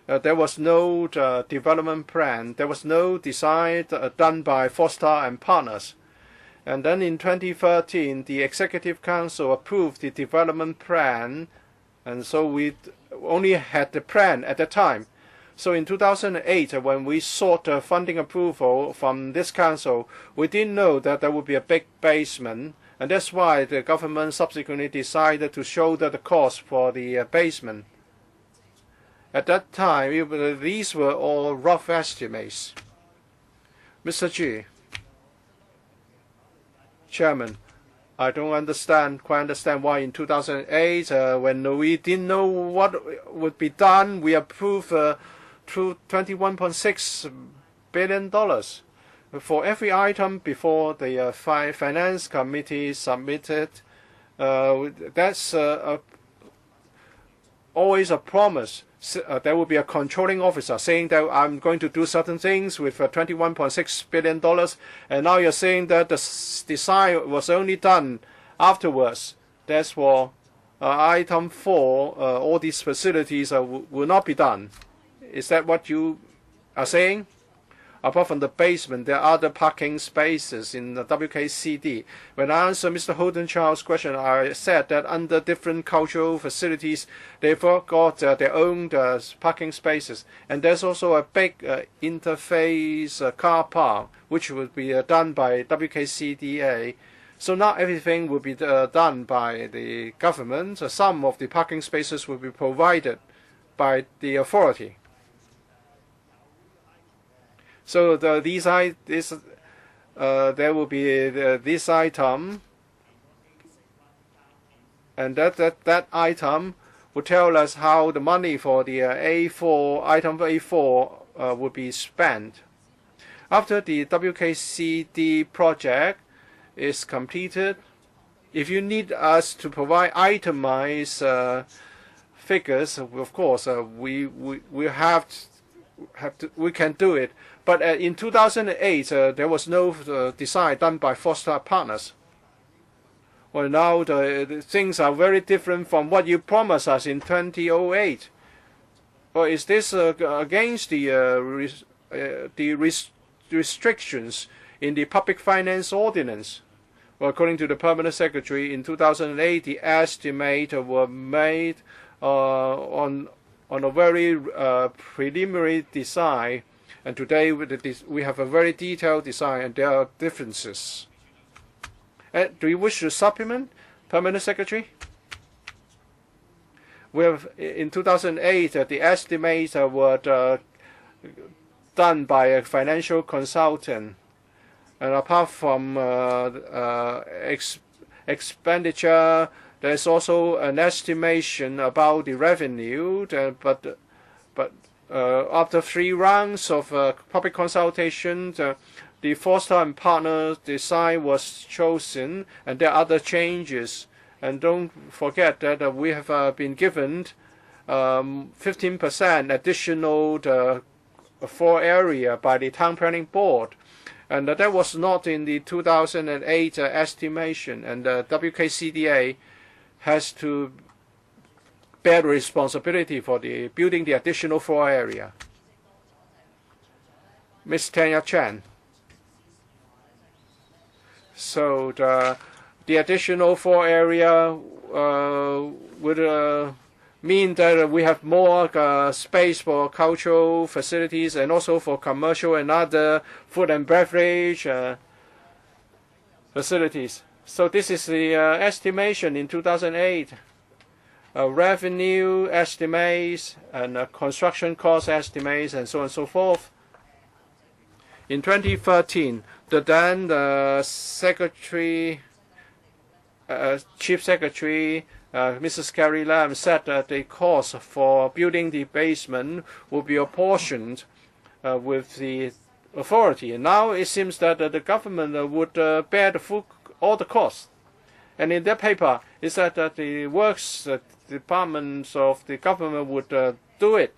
S2: there was no development plan. There was no design done by Foster and Partners. And then in 2013, the Executive Council approved the development plan, and so we only had the plan at the time. So in 2008, when we sought funding approval from this council, we didn't know that there would be a big basement, and that's why the government subsequently decided to shoulder the cost for the basement. At that time, these were all rough estimates. Mr. Ji, Chairman, I don't quite understand why in 2008, when we didn't know what would be done, we approved through $21.6 billion for every item before the Finance Committee submitted. That's always a promise. There will be a controlling officer saying that I'm going to do certain things with $21.6 billion, and now you're saying that the design was only done afterwards. That's for item 4, all these facilities will not be done. Is that what you are saying? Apart from the basement, there are other parking spaces in the WKCD. When I answered Mr. Holden Child's question, I said that under different cultural facilities, they've got their own parking spaces. And there's also a big interface car park, which would be done by WKCDA. So not everything will be done by the government. Some of the parking spaces will be provided by the authority. So there will be this item, and that item will tell us how the money for the item A4 will be spent. After the WKCD project is completed, if you need us to provide itemized figures, of course we we can do it. But in 2008, there was no design done by Foster Partners. Well, now the things are very different from what you promised us in 2008. Or is this against the restrictions in the Public Finance Ordinance? Well, according to the Permanent Secretary, in 2008, the estimates were made on a very preliminary design, and today we have a very detailed design, and there are differences. Do you wish to supplement, Permanent Secretary? We have, in 2008, the estimates were done by a financial consultant, and apart from expenditure, there's also an estimation about the revenue. But after 3 rounds of public consultation, the Foster and Partners design was chosen, and there are other changes. And don't forget that we have been given 15% additional floor area by the Town Planning Board. And that was not in the 2008 estimation. And WKCDA has to bear the responsibility for building the additional floor area. Ms. Tanya Chan. So the additional floor area would mean that we have more space for cultural facilities and also for commercial and other food and beverage facilities. So this is the estimation in 2008. Revenue estimates and construction cost estimates and so on and so forth. In 2013, the then Chief Secretary, Mrs. Carrie Lam, said that the cost for building the basement will be apportioned with the authority. And now it seems that the government would bear all the costs. And in that paper, it said that the works departments of the government would do it.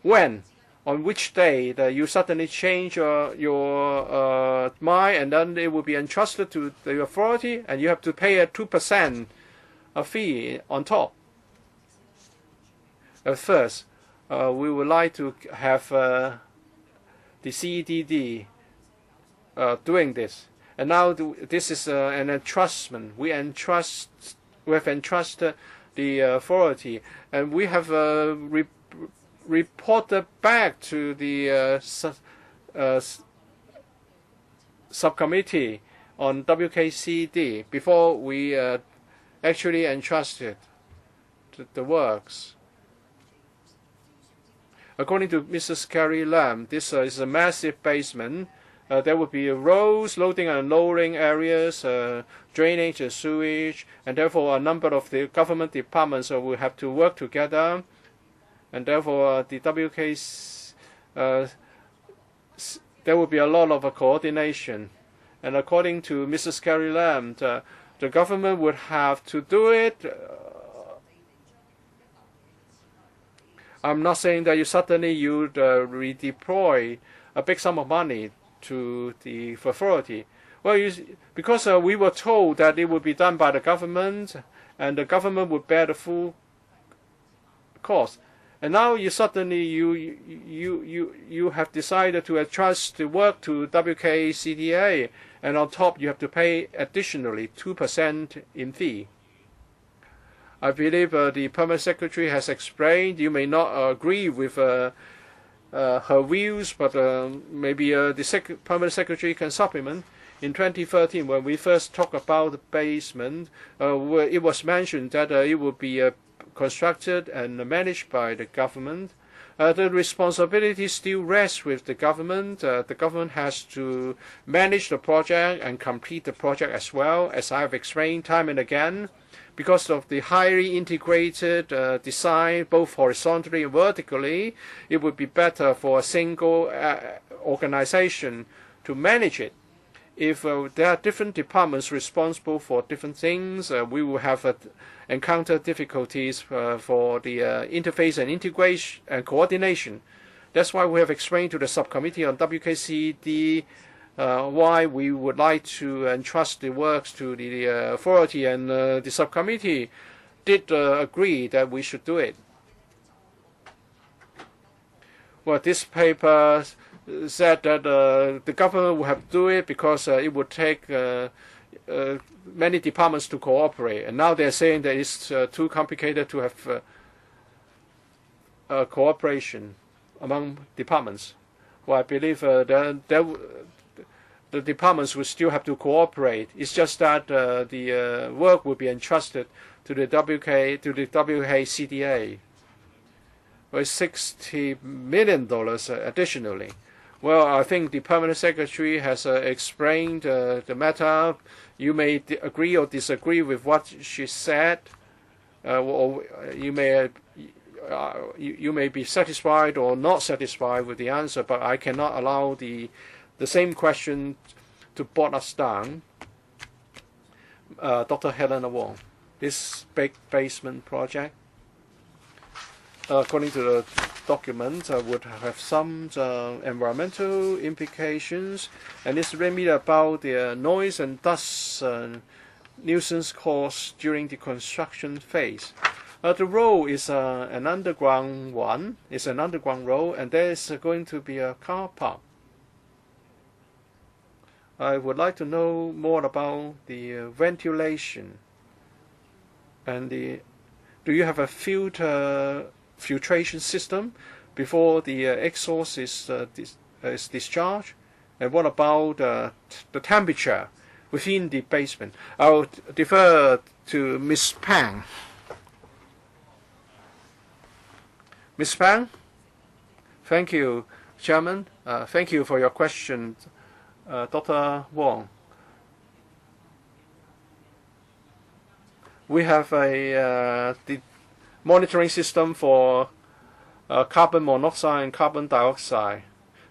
S2: When? On which day that you suddenly change your mind, and then it will be entrusted to the authority, and you have to pay a 2% fee on top. First, we would like to have the CEDD doing this, and now this is an entrustment. We have entrusted the authority, and we have reported back to the subcommittee on WKCD before we actually entrusted the works. According to Mrs. Carrie Lam, this is a massive basement. There will be roads, loading and unloading areas, drainage and sewage, and therefore a number of the government departments will have to work together. And therefore, the there will be a lot of coordination. And according to Mrs. Carrie Lam, the government would have to do it. I'm not saying that suddenly you'd redeploy a big sum of money to the authority. Well, because we were told that it would be done by the government, and the government would bear the full cost. And now you suddenly you have decided to entrust the work to WKCDA, and on top you have to pay additionally 2% in fee. I believe the Permanent Secretary has explained. You may not agree with her views, but maybe the Permanent Secretary can supplement. In 2013, when we first talked about the basement, it was mentioned that it would be constructed and managed by the government. The responsibility still rests with the government. The government has to manage the project and complete the project as well, as I have explained time and again. Because of the highly integrated design, both horizontally and vertically, it would be better for a single organization to manage it. if there are different departments responsible for different things, we will have encounter difficulties for the interface and integration and coordination. That's why we have explained to the subcommittee on WKCD why we would like to entrust the works to the authority, and the subcommittee did agree that we should do it. Well, this paper said that the government would have to do it because it would take many departments to cooperate, and now they're saying that it's too complicated to have cooperation among departments. Well, I believe the departments will still have to cooperate. It's just that the work will be entrusted to the WKCDA with $60 million additionally. Well, I think the permanent secretary has explained the matter. You may agree or disagree with what she said, or you may be satisfied or not satisfied with the answer. But I cannot allow the same question to bog us down. Dr. Helena Wong, this big basement project, according to the document, would have some environmental implications, and it's really about the noise and dust nuisance caused during the construction phase. The road is an underground one. It's an underground road, and there is going to be a car park. I would like to know more about the ventilation and do you have a filtration system before the exhaust is discharged? And what about the temperature within the basement? I'll defer to Ms. Pang. Ms. Pang? Thank you, Chairman. Thank you for your question, Dr. Wong. We have a the monitoring system for carbon monoxide and carbon dioxide.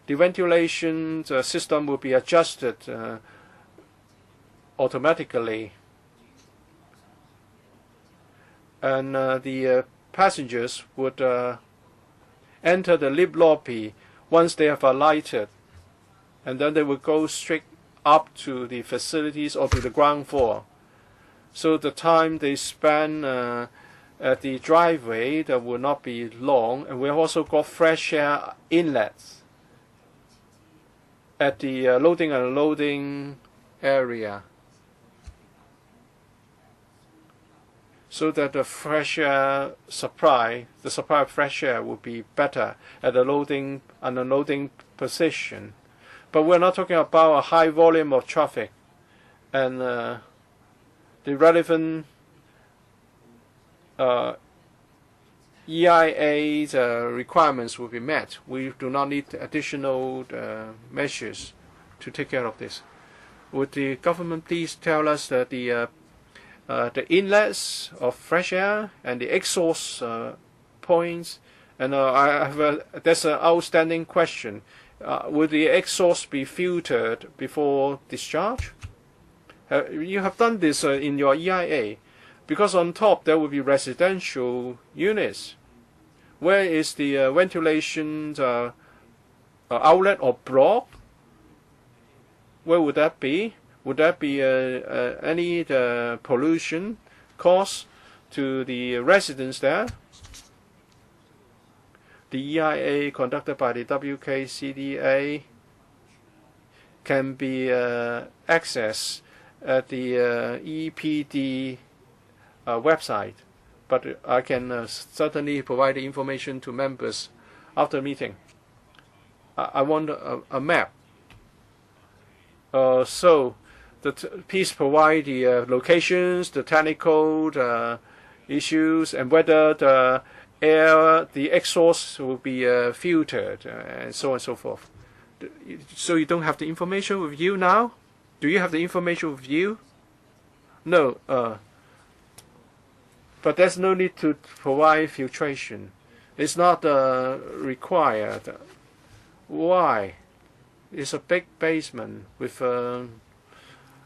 S2: The ventilation system will be adjusted automatically, and the passengers would enter the lift lobby once they have alighted, and then they will go straight up to the facilities or to the ground floor. So the time they spend at the driveway that will not be long, and we have also got fresh air inlets at the loading and unloading area, so that the fresh air supply, the supply of fresh air will be better at the loading and unloading position. But we're not talking about a high volume of traffic, and the relevant EIA requirements will be met. We do not need additional measures to take care of this. Would the government please tell us that the inlets of fresh air and the exhaust points? And that's an outstanding question. Would the exhaust be filtered before discharge? You have done this in your EIA, because on top there will be residential units. Where is the ventilation outlet or block? Where would that be? Would that be any pollution caused to the residents there? The EIA conducted by the WKCDA can be accessed at the EPD website, but I can certainly provide the information to members after the meeting. I want a map. So please provide the locations, the technical issues, and whether the exhaust will be filtered, and so on and so forth. So you don't have the information with you now? Do you have the information with you? No. But there's no need to provide filtration. It's not required. Why? It's a big basement with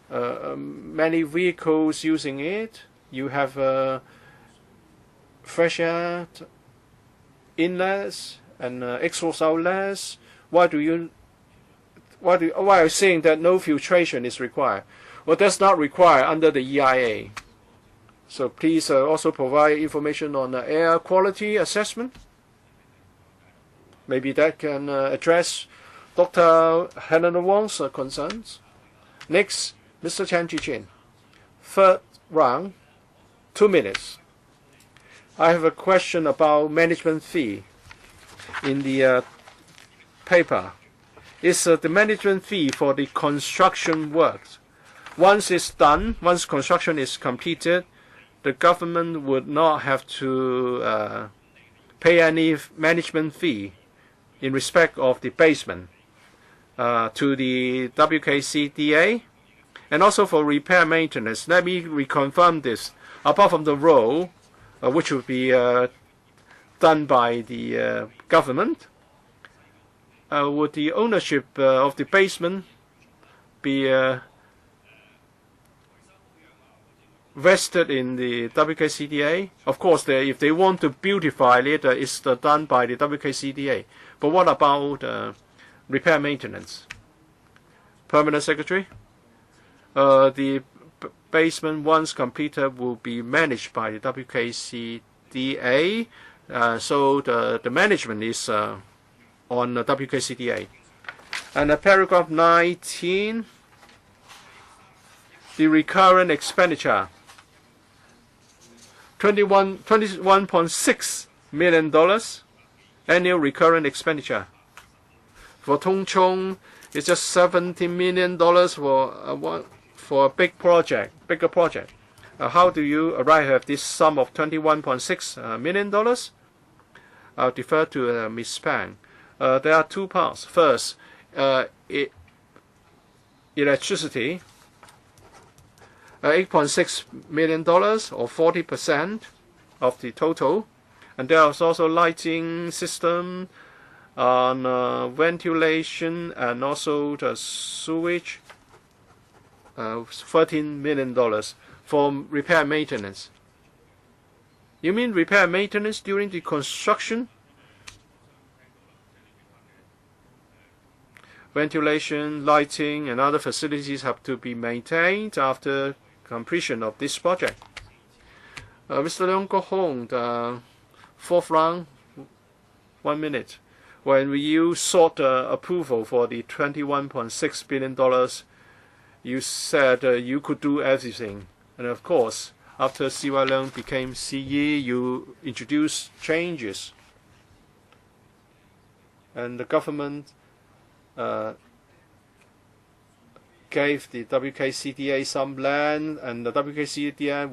S2: many vehicles using it. You have fresh air inlets and exhaust outlets. Why are you saying that no filtration is required? Well, that's not required under the EIA. So please also provide information on air quality assessment. Maybe that can address Dr. Helena Wong's concerns. Next, Mr. Chan Chi-chin. Third round, 2 minutes. I have a question about management fee in the paper. Is the management fee for the construction works. Once it's done, once construction is completed, the government would not have to pay any management fee in respect of the basement to the WKCDA, and also for repair maintenance. Let me reconfirm this. Apart from the road, which would be done by the government, would the ownership of the basement be vested in the WKCDA? Of course, if they want to beautify it, it's done by the WKCDA. But what about repair maintenance? Permanent Secretary? The basement, once completed, will be managed by the WKCDA. So the management is on the WKCDA. And paragraph 19, the recurrent expenditure. $21.6 million annual recurrent expenditure. For Tung Chung, it's just $17 million for a bigger project. How do you arrive at this sum of $21.6 million? I'll defer to Ms. Pang. There are two parts. First, electricity. $8.6 million, or 40% of the total. And there is also lighting system, ventilation, and also the sewage, $13 million for repair maintenance. You mean repair maintenance during the construction? Ventilation, lighting, and other facilities have to be maintained after completion of this project. Mr. Leong Kok Hong, the fourth round, 1 minute. When you sought approval for the $21.6 billion, you said you could do everything. And of course, after C.Y. Leung became CE, you introduced changes. And the government gave the WKCDA some land, and the WKCDA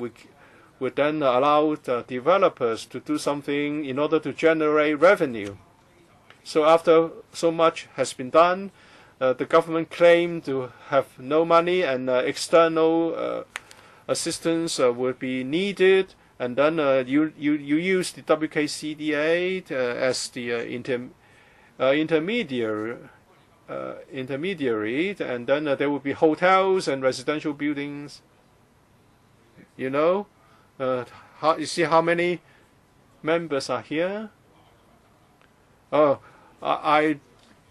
S2: would then allow the developers to do something in order to generate revenue. So after so much has been done, the government claimed to have no money, and external assistance would be needed, and then you use the WKCDA as the intermediary, and then there will be hotels and residential buildings. You know, you see how many members are here? I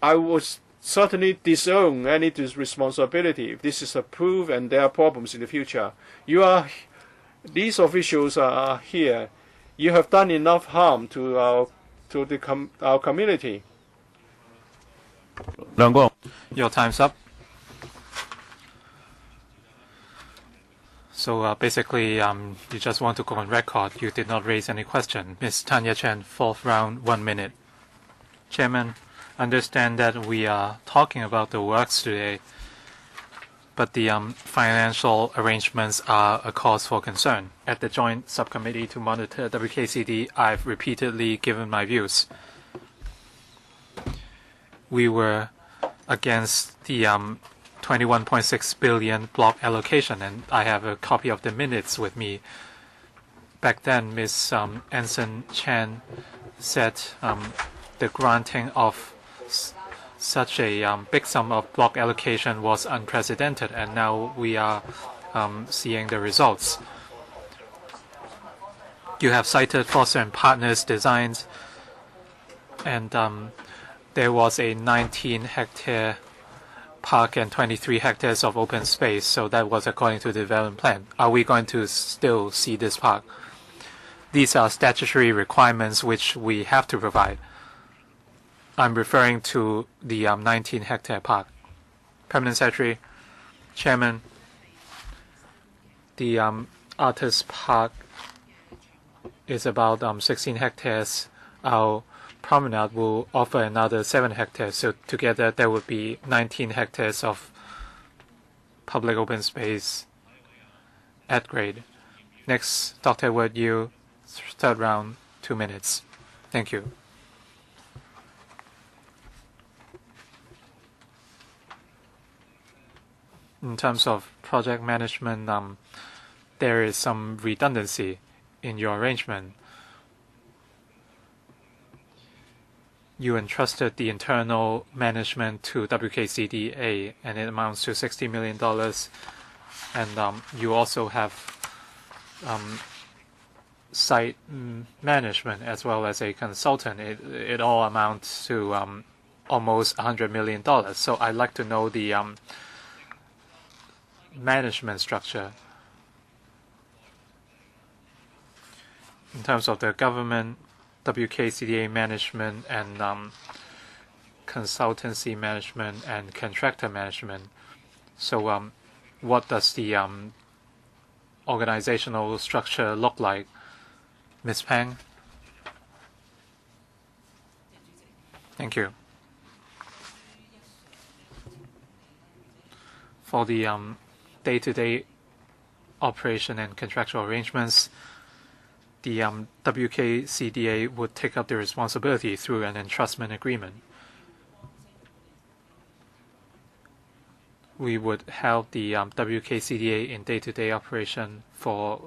S2: would certainly disown any responsibility if this is approved and there are problems in the future. These officials are here. You have done enough harm to our community.
S4: Your time's up. So basically, you just want to go on record. You did not raise any question. Ms. Tanya Chen, fourth round, 1 minute. Chairman, understand that we are talking about the works today, but the financial arrangements are a cause for concern. At the Joint Subcommittee to monitor WKCD, I've repeatedly given my views. We were against the $21.6 billion block allocation, and I have a copy of the minutes with me. Back then, Ms. Anson Chan said the granting of such a big sum of block allocation was unprecedented, and now we are seeing the results. You have cited Foster and Partners designs, and there was a 19-hectare park and 23 hectares of open space, so that was according to the development plan. Are we going to still see this park? These are statutory requirements which we have to provide. I'm referring to the 19-hectare park. Permanent Secretary, Chairman, the Artist Park is about 16 hectares. Our promenade will offer another 7 hectares, so together there would be 19 hectares of public open space at grade. Next, Dr. Edward Yu, third round, 2 minutes. Thank you. In terms of project management, there is some redundancy in your arrangement. You entrusted the internal management to WKCDA, and it amounts to $60 million. And you also have site management as well as a consultant. It all amounts to almost $100 million. So I'd like to know the management structure. In terms of the government, WKCDA management and consultancy management and contractor management. So what does the organizational structure look like? Ms. Pang? Thank you. For the day-to-day operation and contractual arrangements, the WKCDA would take up the responsibility through an entrustment agreement. We would help the WKCDA in day-to-day operation for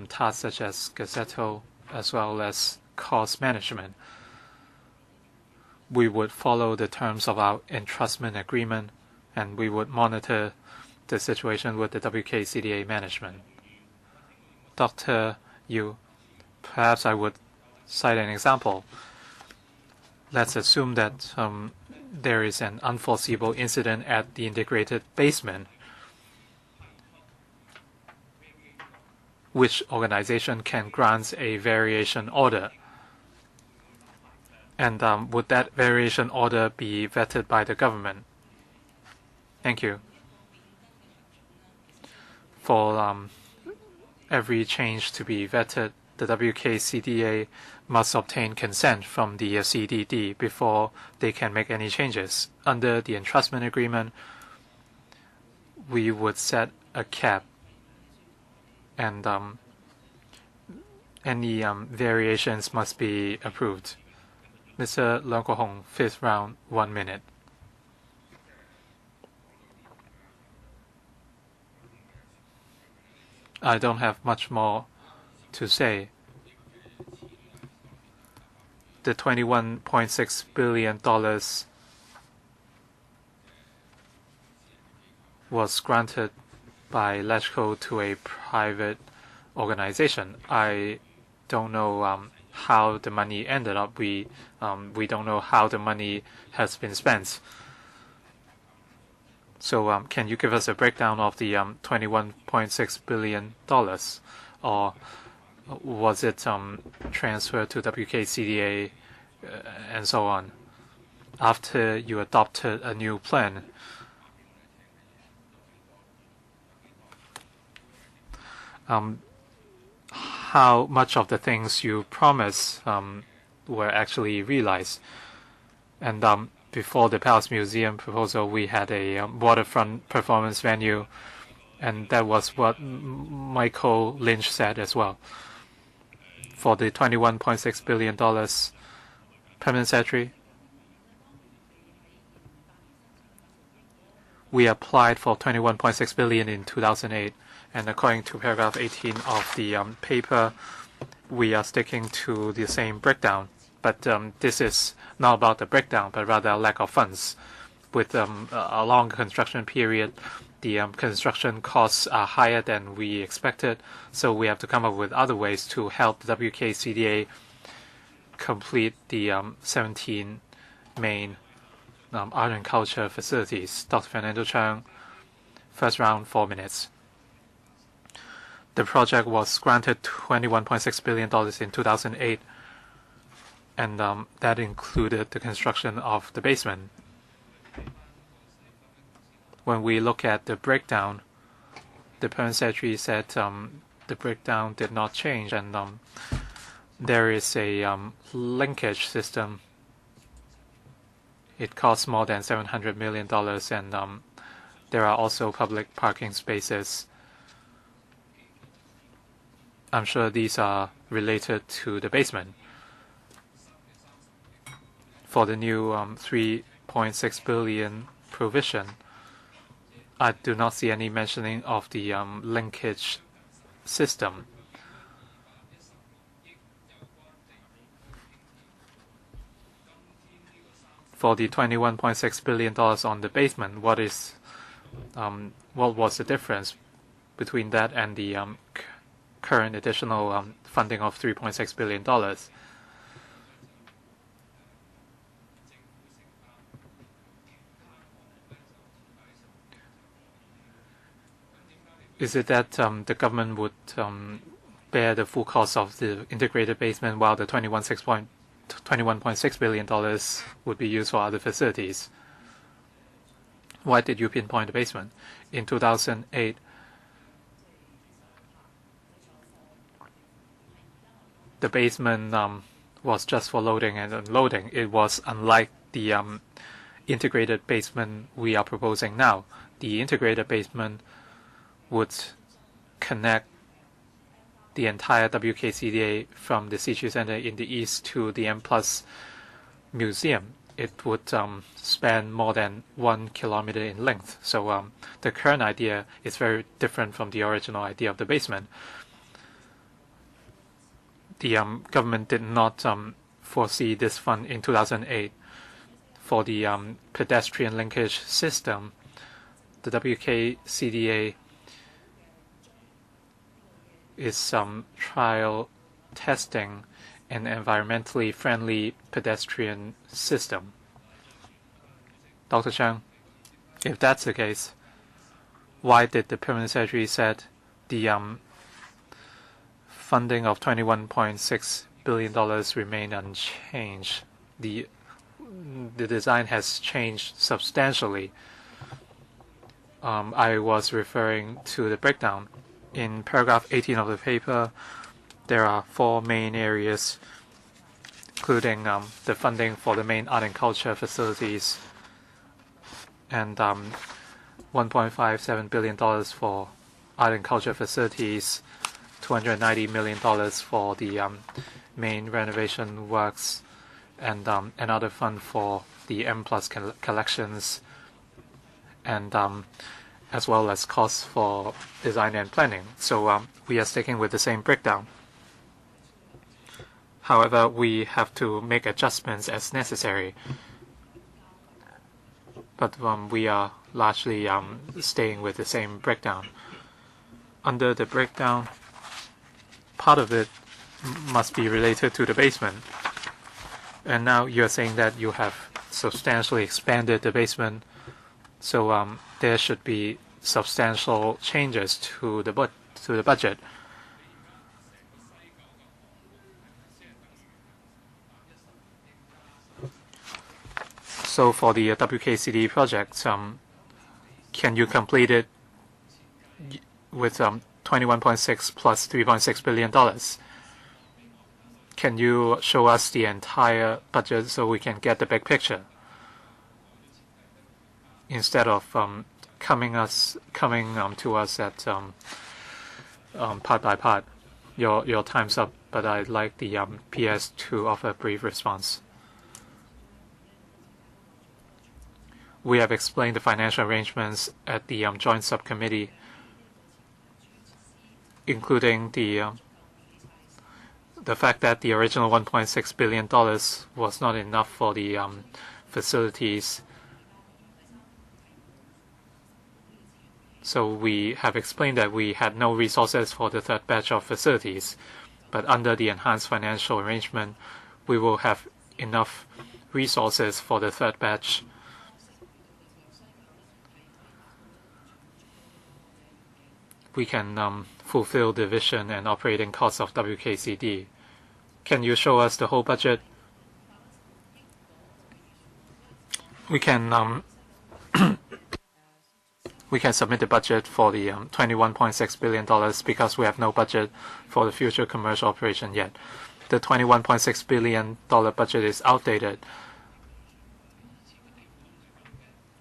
S4: tasks such as gazetto as well as cost management. We would follow the terms of our entrustment agreement, and we would monitor the situation with the WKCDA management. Dr. Yu, perhaps I would cite an example. Let's assume that there is an unforeseeable incident at the integrated basement. Which organization can grant a variation order? And would that variation order be vetted by the government? Thank you. For every change to be vetted, the WKCDA must obtain consent from the CDD before they can make any changes. Under the entrustment agreement, we would set a cap, and any variations must be approved. Mr. Leung Ko-hong, fifth round, 1 minute. I don't have much more to say. The $21.6 billion was granted by LegCo to a private organization. I don't know how the money ended up. We don't know how the money has been spent. So can you give us a breakdown of the $21.6 billion, or was it transferred to WKCDA and so on after you adopted a new plan? How much of the things you promised were actually realized? And before the Palace Museum proposal, we had a waterfront performance venue, and that was what Michael Lynch said as well. For the $21.6 billion, Permanent Secretary, we applied for $21.6 billion in 2008, and according to paragraph 18 of the paper, we are sticking to the same breakdown. But this is not about the breakdown, but rather a lack of funds. With a long construction period, the construction costs are higher than we expected, so we have to come up with other ways to help the WKCDA complete the 17 main art and culture facilities. Dr. Fernando Chang, first round, 4 minutes. The project was granted $21.6 billion in 2008, and that included the construction of the basement. When we look at the breakdown, the Permanent Secretary said the breakdown did not change, and there is a linkage system. It costs more than $700 million, and there are also public parking spaces. I'm sure these are related to the basement. For the new $3.6 billion provision, I do not see any mentioning of the linkage system. For the $21.6 billion on the basement, what was the difference between that and the current additional funding of $3.6 billion? Is it that the government would bear the full cost of the integrated basement while the $21.6 billion would be used for other facilities? Why did you pinpoint the basement? In 2008, the basement was just for loading and unloading. It was unlike the integrated basement we are proposing now. The integrated basement would connect the entire WKCDA from the Situ Center in the east to the M+ Museum. It would span more than 1 kilometer in length. So the current idea is very different from the original idea of the basement. The government did not foresee this fund in 2008. For the pedestrian linkage system, the WKCDA is trial testing an environmentally friendly pedestrian system. Dr. Chang, if that's the case, why did the Permanent Secretary said the funding of $21.6 billion remain unchanged? The design has changed substantially. I was referring to the breakdown. In paragraph 18 of the paper, there are 4 main areas, including the funding for the main art and culture facilities, and $1.57 billion for art and culture facilities, $290 million for the main renovation works, and another fund for the M+ collections, and as well as costs for design and planning. So we are sticking with the same breakdown. However, we have to make adjustments as necessary. But we are largely staying with the same breakdown. Under the breakdown, part of it must be related to the basement. And now you're saying that you have substantially expanded the basement, so there should be substantial changes to the budget. So for the WKCD project, can you complete it with 21.6 plus $3.6 billion? Can you show us the entire budget so we can get the big picture, instead of coming to us at part by part? Your time's up, but I'd like the PS to offer a brief response. We have explained the financial arrangements at the Joint Subcommittee, including the the fact that the original $1.6 billion was not enough for the facilities. So we have explained that we had no resources for the third batch of facilities, but under the enhanced financial arrangement, we will have enough resources for the third batch. We can fulfill the vision and operating costs of WKCD. Can you show us the whole budget? We can we can submit the budget for the $21.6 billion because we have no budget for the future commercial operation yet. The $21.6 billion budget is outdated.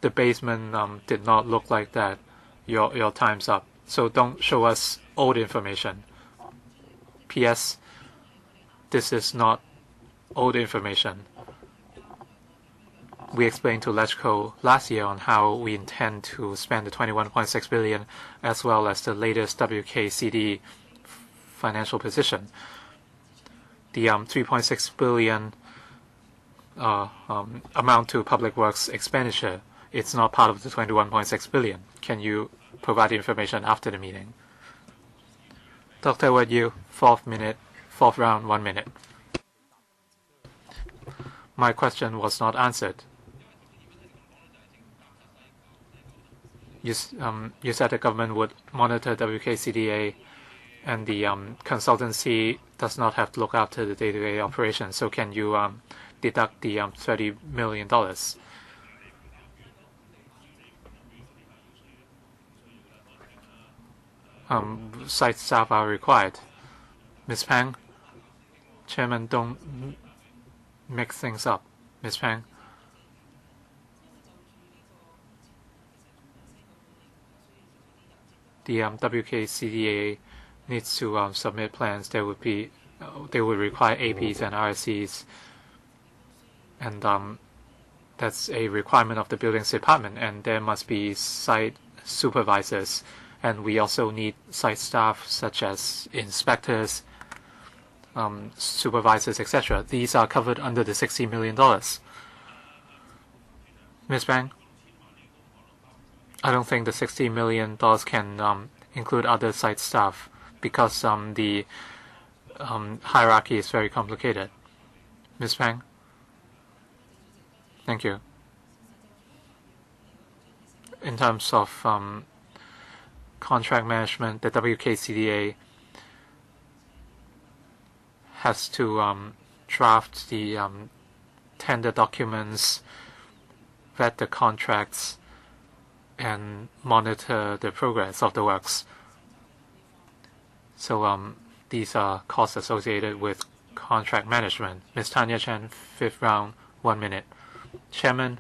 S4: The basement did not look like that. Your time's up. So don't show us old information. P.S. This is not old information. We explained to LegCo last year on how we intend to spend the $21.6 billion as well as the latest WKCD financial position. The $3.6 billion amount to public works expenditure, it's not part of the $21.6 billion. Can you provide the information after the meeting? Dr. Wu, fourth round, 1 minute. My question was not answered. You said the government would monitor WKCDA and the consultancy does not have to look after the day-to-day operation. So can you deduct the $30 million? Site staff are required. Ms. Pang, Chairman, don't mix things up. Ms. Pang. The WKCDA needs to submit plans. They would require APs and RSCs, and that's a requirement of the buildings department. And there must be site supervisors, and we also need site staff such as inspectors, supervisors, etc. These are covered under the $60 million. Ms. Bang, I don't think the $60 million can include other site staff because the hierarchy is very complicated. Ms. Bang, thank you. In terms of contract management, the WKCDA has to draft the tender documents, vet the contracts, and monitor the progress of the works. So these are costs associated with contract management. Ms. Tanya Chen, fifth round, 1 minute. Chairman,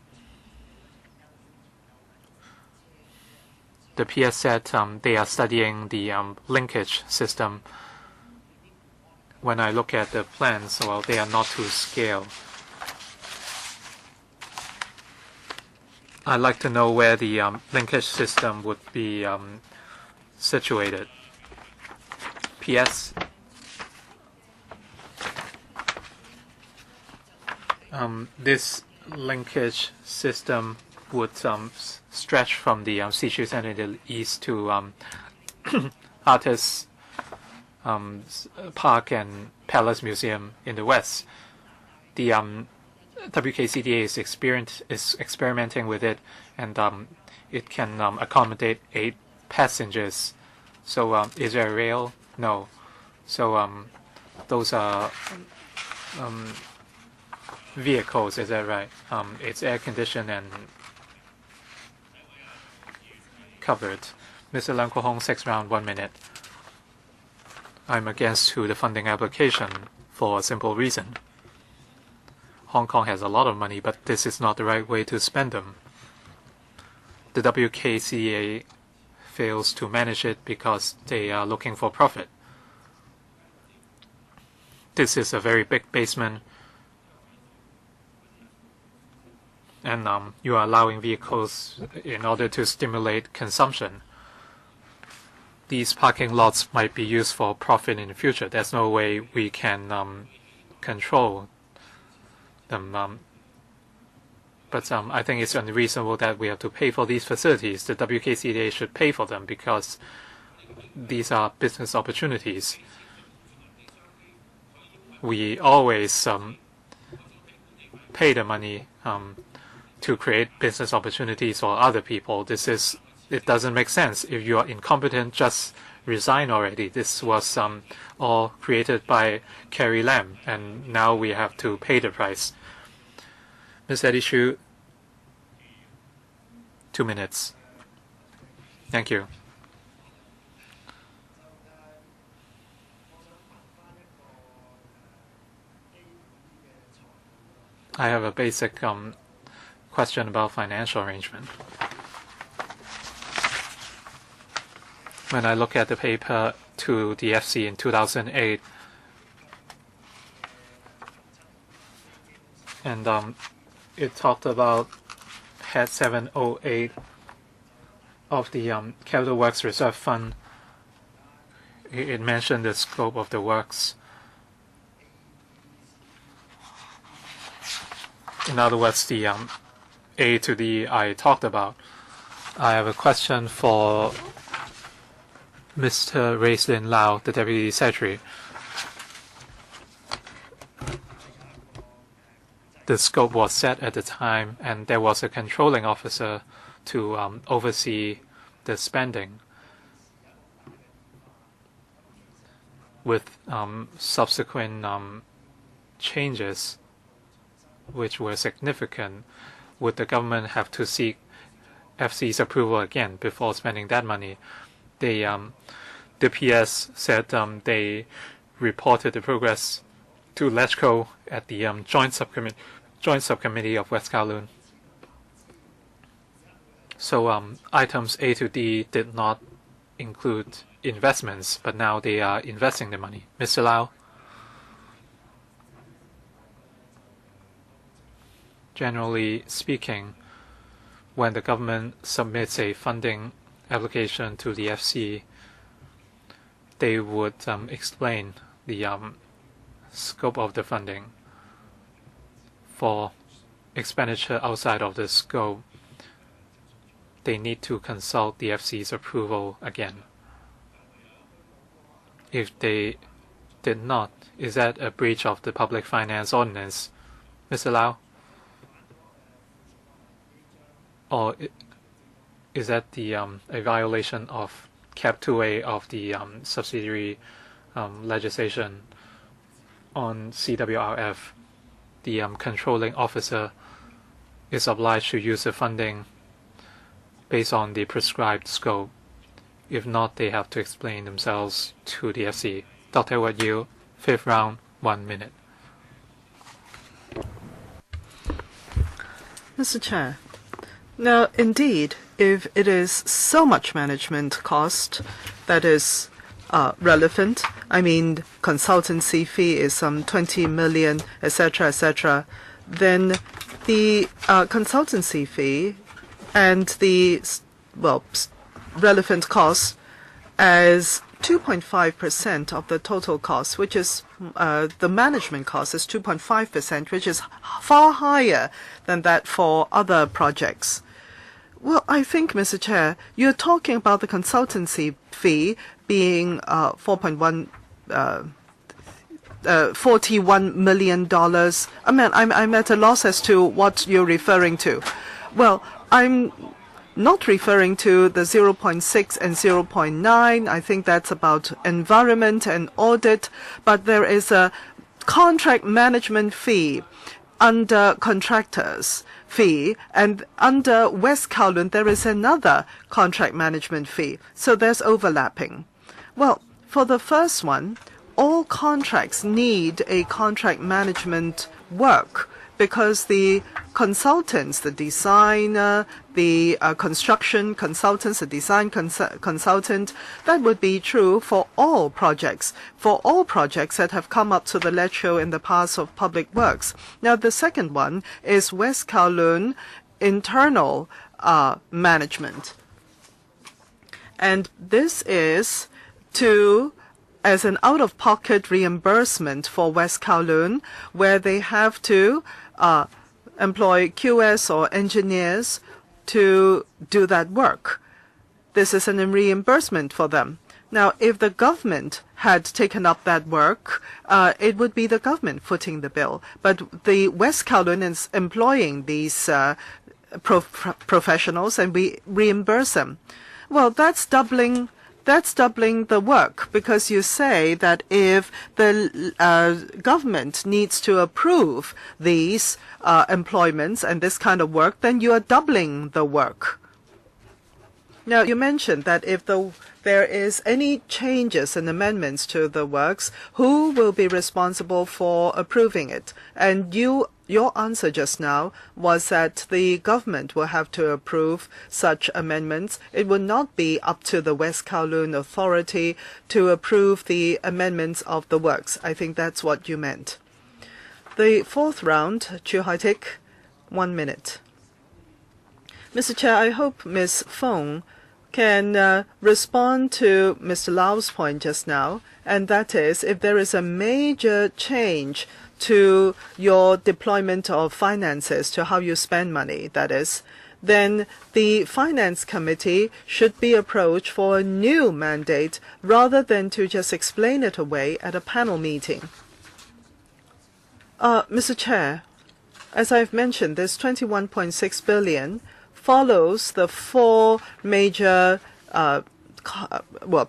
S4: the PS said they are studying the linkage system. When I look at the plans, well, they are not to scale. I'd like to know where the linkage system would be situated. PS. This linkage system would stretch from the Sishu Center in the east to Artists Park and Palace Museum in the west. The WKCDA is experimenting with it, and it can accommodate 8 passengers. So is there a rail? No. So those are vehicles, is that right? It's air conditioned and covered. Mr. Leung Kok Hong, 6th round, 1 minute. I'm against the funding application for a simple reason. Hong Kong has a lot of money, but this is not the right way to spend them. The WKCDA fails to manage it because they are looking for profit. This is a very big basement, and you are allowing vehicles in order to stimulate consumption. these parking lots might be used for profit in the future. There's no way we can control them. But I think it's unreasonable that we have to pay for these facilities. The WKCDA should pay for them because these are business opportunities. We always pay the money to create business opportunities for other people. It doesn't make sense. If you are incompetent, just resign already. This was all created by Carrie Lam, and now we have to pay the price. Ms. Edishu, 2 minutes. Thank you. I have a basic question about financial arrangement. When I look at the paper to the FC in 2008, and it talked about Head 708 of the Capital Works Reserve Fund. It mentioned the scope of the works. In other words, the A to D I talked about. I have a question for Mr. Raislin Lau, the Deputy Secretary. The scope was set at the time, and there was a controlling officer to oversee the spending. With subsequent changes, which were significant, would the government have to seek FC's approval again before spending that money? The PS said they reported the progress to LegCo at the Joint Subcommittee of West Kowloon. So items A to D did not include investments, but now they are investing the money. Mr. Lau? Generally speaking, when the government submits a funding application to the FC, they would explain the scope of the funding. For expenditure outside of the scope, they need to consult the FC's approval again. If they did not, is that a breach of the Public Finance Ordinance? Mr. Lau? Or is that a violation of Cap 2A of the subsidiary legislation on CWRF? The controlling officer is obliged to use the funding based on the prescribed scope. If not, they have to explain themselves to the FC. Dr. Edward Yiu, 5th round, 1 minute.
S8: Mr. Chair, now indeed, if it is so much management cost that is relevant, I mean consultancy fee is some 20 million, etc., then the consultancy fee and the relevant costs as 2.5% of the total cost, which is the management cost is 2.5%, which is far higher than that for other projects. Well, I think, Mr. Chair, you're talking about the consultancy fee being $41 million. I mean, I'm at a loss as to what you're referring to. Well, I'm not referring to the 0.6 and 0.9. I think that's about environment and audit, but there is a contract management fee under contractors fee, and under West Kowloon there is another contract management fee. So there's overlapping. Well, for the first one, all contracts need a contract management work because the consultants, the designer, the construction consultants, the design consultant, that would be true for all projects that have come up to the LegCo in the past of public works. Now, the second one is West Kowloon internal management. And this is as an out-of-pocket reimbursement for West Kowloon, where they have to employ QS or engineers to do that work. This is a reimbursement for them. Now, if the government had taken up that work, it would be the government footing the bill. But the West Kowloon is employing these professionals, and we reimburse them. Well, that's doubling the work, because you say that if the government needs to approve these employments and this kind of work, then you are doubling the work. Now, you mentioned that if there is any changes and amendments to the works, who will be responsible for approving it? And your answer just now was that the government will have to approve such amendments. It will not be up to the West Kowloon Authority to approve the amendments of the works. I think that's what you meant. The fourth round, Chu Hai-tik, 1 minute. Mr. Chair, I hope Ms. Fong can respond to Mr. Lau's point just now, and that is, if there is a major change to your deployment of finances, to how you spend money, that is, then the Finance Committee should be approached for a new mandate rather than to just explain it away at a panel meeting. Mr. Chair, as I've mentioned, this 21.6 billion follows the four major,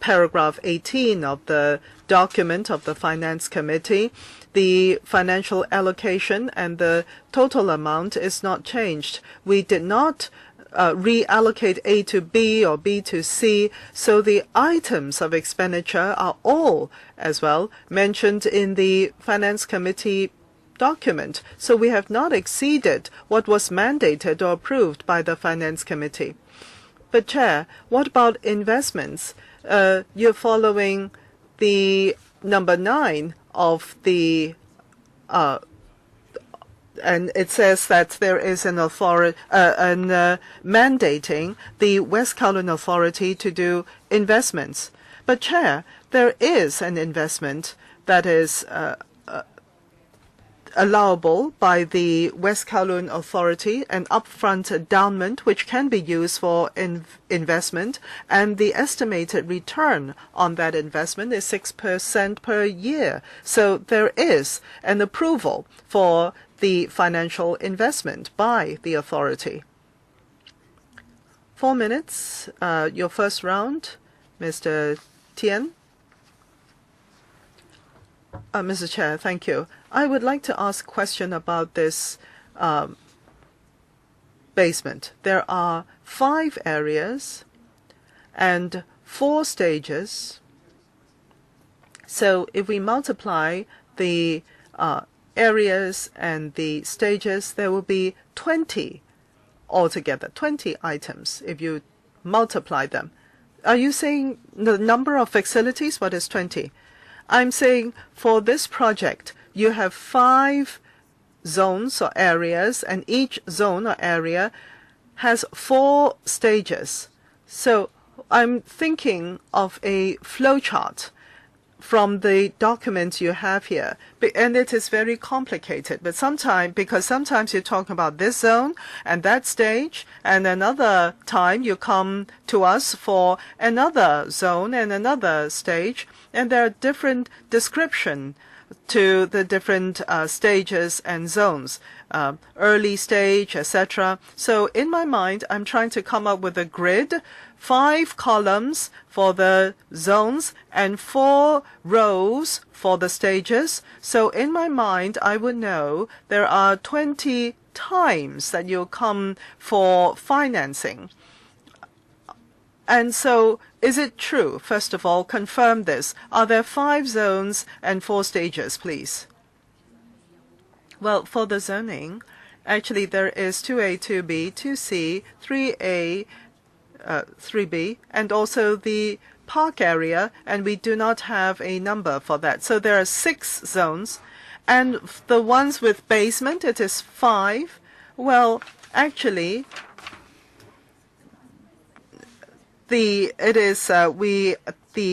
S8: paragraph 18 of the document of the Finance Committee. The financial allocation and the total amount is not changed. We did not reallocate A to B or B to C, so the items of expenditure are all, as well, mentioned in the Finance Committee document. So we have not exceeded what was mandated or approved by the Finance Committee. But Chair, what about investments? You're following the number 9 of the and it says that there is an authority mandating the West Kowloon Authority to do investments. But Chair, there is an investment that is allowable by the West Kowloon Authority, an upfront endowment which can be used for investment, and the estimated return on that investment is 6% per year. So there is an approval for the financial investment by the authority. 4 minutes, your first round, Mr. Tien. Mr. Chair, thank you. I would like to ask a question about this basement. There are 5 areas and 4 stages. So if we multiply the areas and the stages, there will be 20 altogether, 20 items if you multiply them. Are you saying the number of facilities? What is 20? I'm saying for this project, you have 5 zones or areas, and each zone or area has 4 stages. So I'm thinking of a flowchart from the document you have here, and it is very complicated. But because sometimes you talk about this zone and that stage, and another time you come to us for another zone and another stage, and there are different descriptions to the different stages and zones, early stage, etc. So in my mind, I'm trying to come up with a grid, 5 columns for the zones and 4 rows for the stages. So in my mind, I would know there are 20 times that you'll come for financing. And so, is it true? First of all, confirm this. Are there 5 zones and 4 stages, please? Well, for the zoning, actually there is 2A, 2B, 2C, 3A, 3B, and also the park area, and we do not have a number for that. So there are 6 zones, and the ones with basement, it is 5. Well, actually,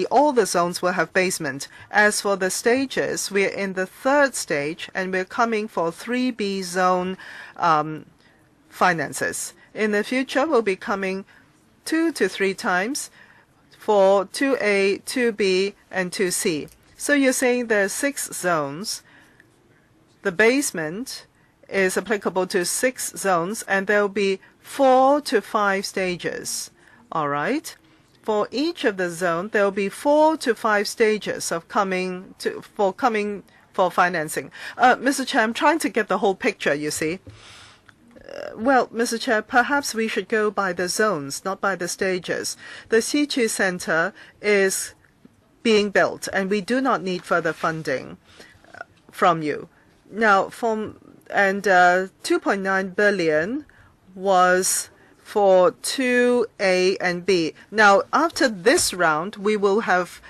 S8: all the zones will have basement. As for the stages, we're in the third stage, and we're coming for 3B zone finances. In the future, we'll be coming 2 to 3 times for 2A, 2B, and 2C. So you're saying there are 6 zones. The basement is applicable to 6 zones, and there will be 4 to 5 stages. All right. For each of the zone, there will be 4 to 5 stages of coming for financing. Mr. Chair, I'm trying to get the whole picture, you see. Well, Mr. Chair, perhaps we should go by the zones, not by the stages. The Situ Center is being built, and we do not need further funding from you. Now, 2.9 billion was for 2A and B. Now, after this round, we will have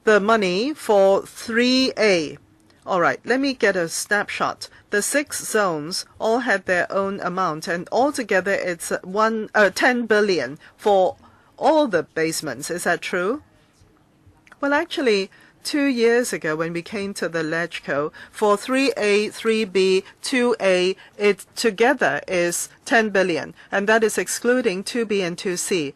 S8: the money for 3A. All right, let me get a snapshot. The 6 zones all had their own amount, and altogether it's 10 billion for all the basements. Is that true? Well, actually, 2 years ago when we came to the LegCo, for 3A, 3B, 2A, it together is 10 billion, and that is excluding 2B and 2C.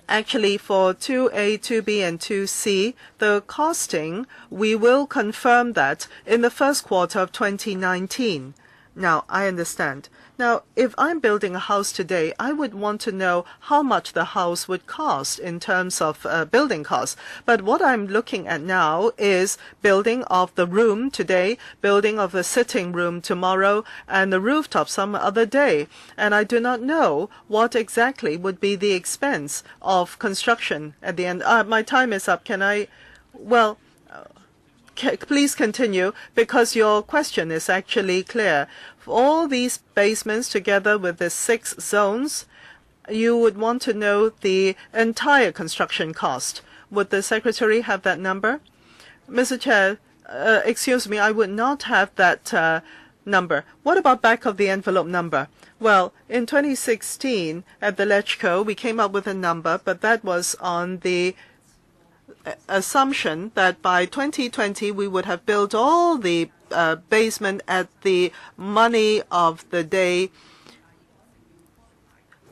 S8: Actually, for 2A, 2B, and 2C, the costing, we will confirm that in the first quarter of 2019. Now, I understand. Now, if I'm building a house today, I would want to know how much the house would cost in terms of building costs. But what I'm looking at now is building of the room today, building of the sitting room tomorrow, and the rooftop some other day. And I do not know what exactly would be the expense of construction at the end. My time is up. Can I? Well, please continue, because your question is actually clear. For all these basements together with the 6 zones, you would want to know the entire construction cost. Would the Secretary have that number? Mr. Chair, excuse me, I would not have that number. What about back of the envelope number? Well, in 2016 at the LegCo, we came up with a number, but that was on the assumption that by 2020 we would have built all the basement at the money of the day.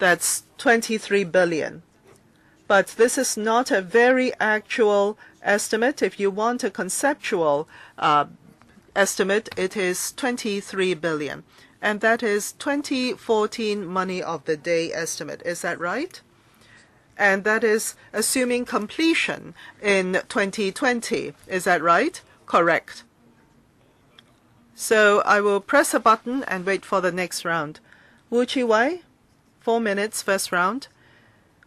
S8: That's 23 billion. But this is not a very actual estimate. If you want a conceptual estimate, it is 23 billion. And that is 2014 money of the day estimate. Is that right? And that is assuming completion in 2020. Is that right? Correct. So I will press a button and wait for the next round. Wu Chi-wai, 4 minutes, first round.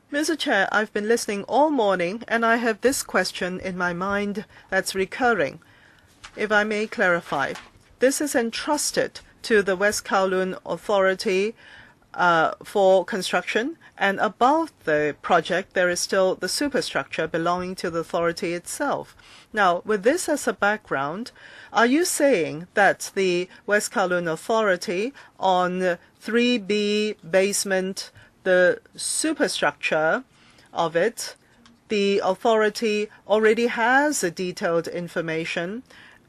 S8: Mr. Chair, I've been listening all morning, and I have this question in my mind that's recurring. If I may clarify, this is entrusted to the West Kowloon Authority for construction, and above the project there is still the superstructure belonging to the authority itself. Now, with this as a background, are you saying that the West Kowloon Authority on 3B basement, the superstructure of it, the authority already has the detailed information,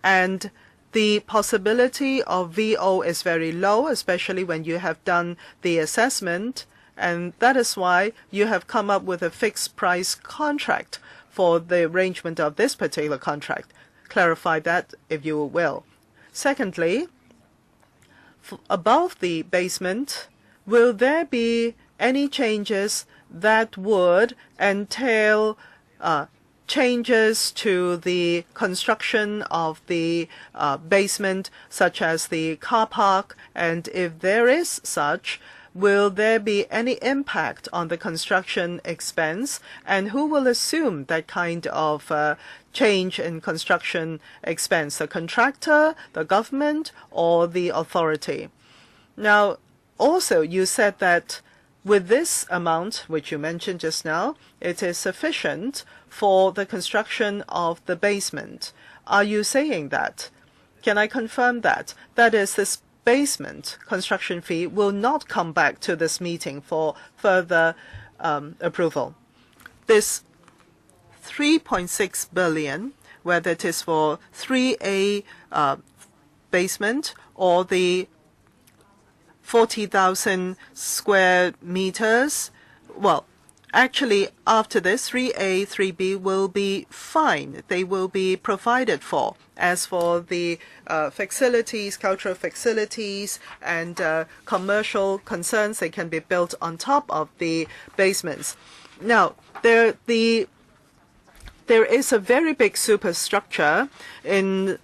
S8: and the possibility of VO is very low, especially when you have done the assessment, and that is why you have come up with a fixed price contract for the arrangement of this particular contract? Clarify that, if you will. Secondly, above the basement, will there be any changes that would entail changes to the construction of the basement, such as the car park? And if there is such, will there be any impact on the construction expense? And who will assume that kind of change in construction expense? The contractor, the government, or the authority? Now, also, you said that with this amount, which you mentioned just now, it is sufficient for the construction of the basement. Are you saying that? Can I confirm that? That is, this basement construction fee will not come back to this meeting for further approval. This 3.6 billion, whether it is for 3A basement or the 40,000 square meters, well, actually, after this, 3A, 3B will be fine. They will be provided for. As for the facilities, cultural facilities, and commercial concerns, they can be built on top of the basements. Now, there is a very big superstructure in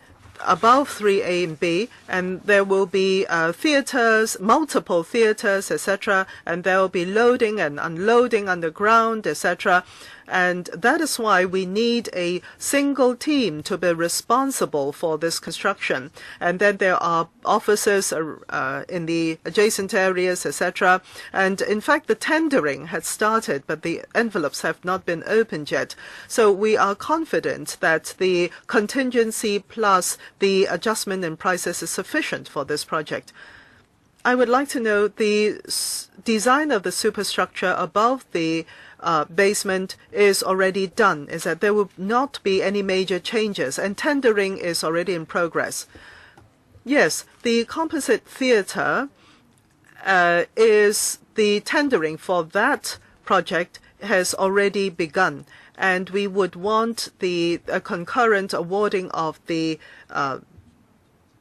S8: above 3A and B, and there will be theaters, multiple theaters, etc., and there will be loading and unloading underground, etc. And that is why we need a single team to be responsible for this construction. And then there are offices in the adjacent areas, etc. And in fact, the tendering had started, but the envelopes have not been opened yet. So we are confident that the contingency plus the adjustment in prices is sufficient for this project. I would like to know the design of the superstructure above the basement is already done, is that there will not be any major changes, and tendering is already in progress. Yes, the composite theater is the tendering for that project has already begun, and we would want the concurrent awarding of the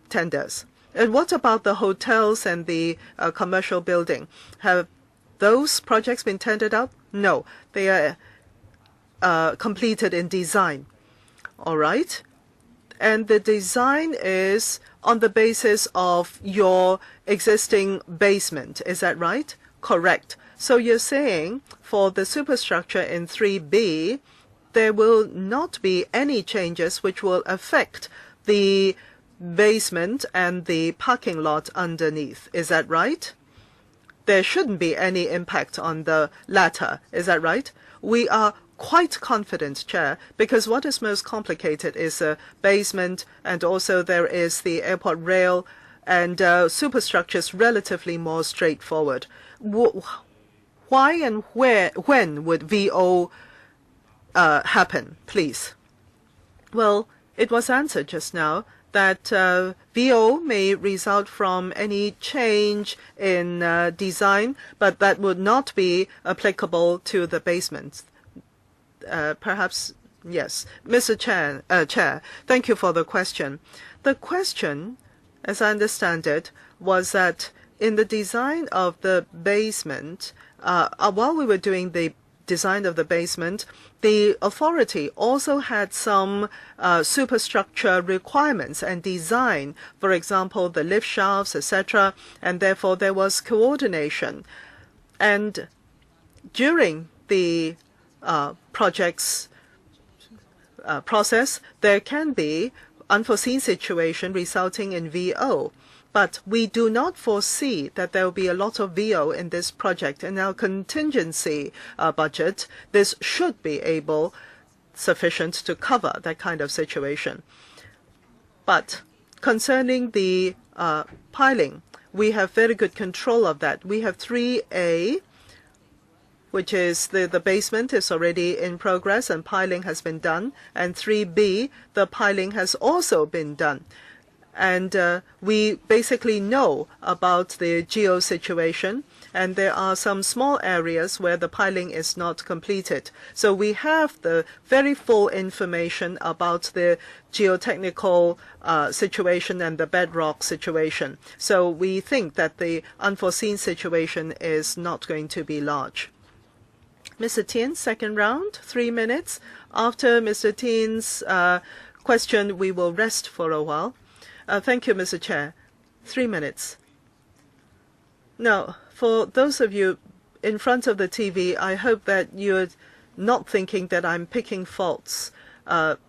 S8: tenders. And what about the hotels and the commercial building? Have those projects been tendered out? No, they are completed in design. All right. And the design is on the basis of your existing basement. Is that right? Correct. So you're saying for the superstructure in 3B, there will not be any changes which will affect the basement and the parking lot underneath. Is that right? There shouldn't be any impact on the latter. Is that right? We are quite confident, Chair, because what is most complicated is a basement, and also there is the airport rail, and superstructure is relatively more straightforward. Why and when would VO happen, please? Well, it was answered just now that VO may result from any change in design, but that would not be applicable to the basements. Perhaps, yes. Mr. Chair, thank you for the question. The question, as I understand it, was that in the design of the basement, while we were doing the design of the basement, the authority also had some superstructure requirements and design, for example, the lift shafts, etc., and therefore there was coordination. And during the project's process, there can be unforeseen situation resulting in VO. But we do not foresee that there will be a lot of VO in this project. In our contingency budget, this should be sufficient to cover that kind of situation. But concerning the piling, we have very good control of that. We have 3A, which is the basement is already in progress and piling has been done. And 3B, the piling has also been done. And we basically know about the geo situation, and there are some small areas where the piling is not completed. So we have the very full information about the geotechnical situation and the bedrock situation. So we think that the unforeseen situation is not going to be large. Mr. Tien, second round, 3 minutes. After Mr. Tien's question, we will rest for a while. Thank you, Mr. Chair. 3 minutes. Now, for those of you in front of the TV, I hope that you're not thinking that I'm picking faults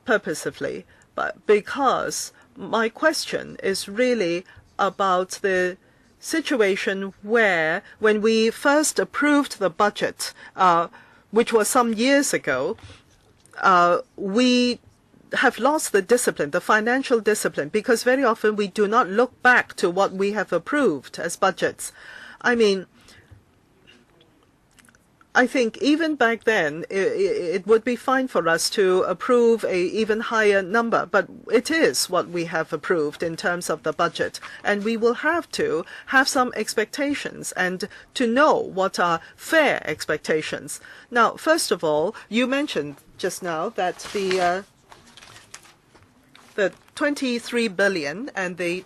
S8: purposefully, but because my question is really about the situation where, when we first approved the budget, which was some years ago, we have lost the discipline, the financial discipline, because very often we do not look back to what we have approved as budgets. I mean, I think even back then, it would be fine for us to approve a even higher number, but it is what we have approved in terms of the budget, and we will have to have some expectations and to know what are fair expectations. Now, first of all, you mentioned just now that the 23 billion and the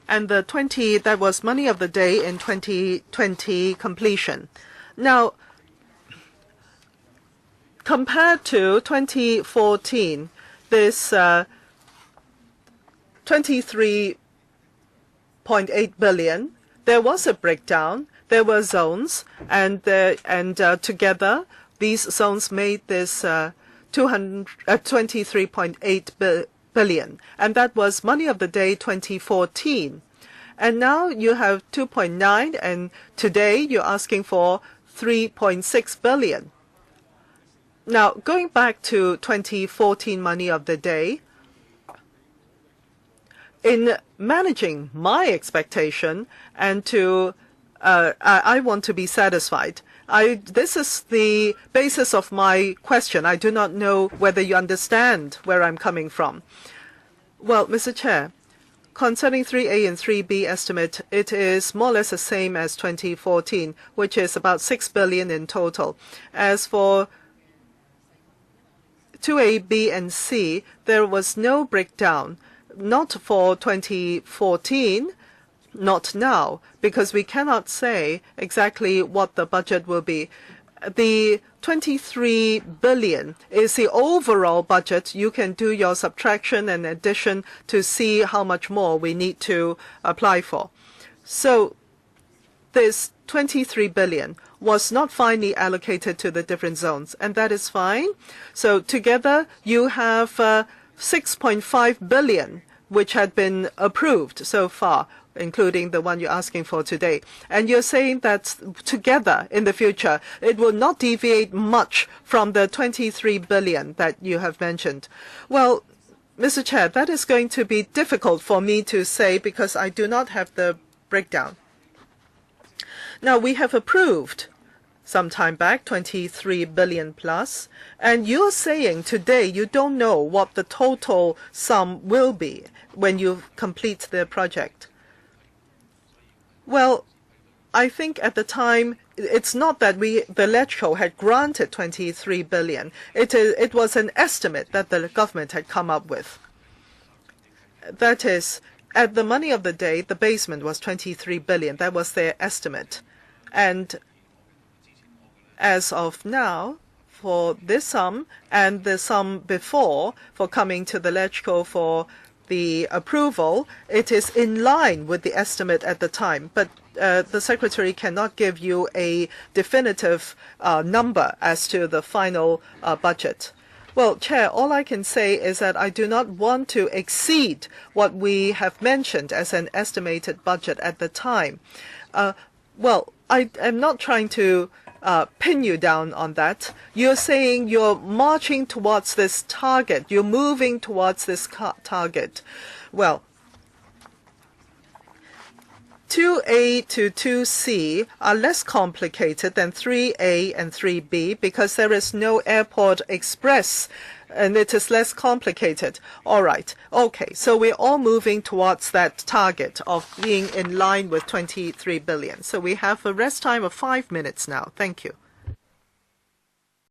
S8: 20, that was money of the day in 2020 completion. Now, compared to 2014, this 23.8 billion, there was a breakdown, there were zones, and together these zones made this 23.8 billion, and that was money of the day 2014. And now you have 2.9, and today you're asking for 3.6 billion. Now, going back to 2014 money of the day, in managing my expectation and I want to be satisfied. This is the basis of my question. I do not know whether you understand where I'm coming from. Well, Mr. Chair, concerning 3A and 3B estimate, it is more or less the same as 2014, which is about 6 billion in total. As for 2A, B, and C, there was no breakdown, not for 2014, not now, because we cannot say exactly what the budget will be. The 23 billion is the overall budget. You can do your subtraction and addition to see how much more we need to apply for. So this 23 billion was not finally allocated to the different zones, and that is fine. So together you have 6.5 billion, which had been approved so far, including the one you're asking for today. And you're saying that together in the future, it will not deviate much from the 23 billion that you have mentioned. Well, Mr. Chair, that is going to be difficult for me to say because I do not have the breakdown. Now, we have approved some time back 23 billion plus, and you're saying today you don't know what the total sum will be when you complete the project. Well, I think at the time, it's not that the LegCo had granted 23 billion. It was an estimate that the government had come up with. That is, at the money of the day, the basement was 23 billion. That was their estimate. And as of now, for this sum and the sum before, for coming to the LegCo for the approval, it is in line with the estimate at the time. But the Secretary cannot give you a definitive number as to the final budget. Well, Chair, all I can say is that I do not want to exceed what we have mentioned as an estimated budget at the time. Well, I am not trying to pin you down on that. You're saying you're marching towards this target. You're moving towards this target. Well, 2A to 2C are less complicated than 3A and 3B because there is no airport express and it is less complicated. All right. Okay. So we're all moving towards that target of being in line with 23 billion. So we have a rest time of 5 minutes now. Thank you.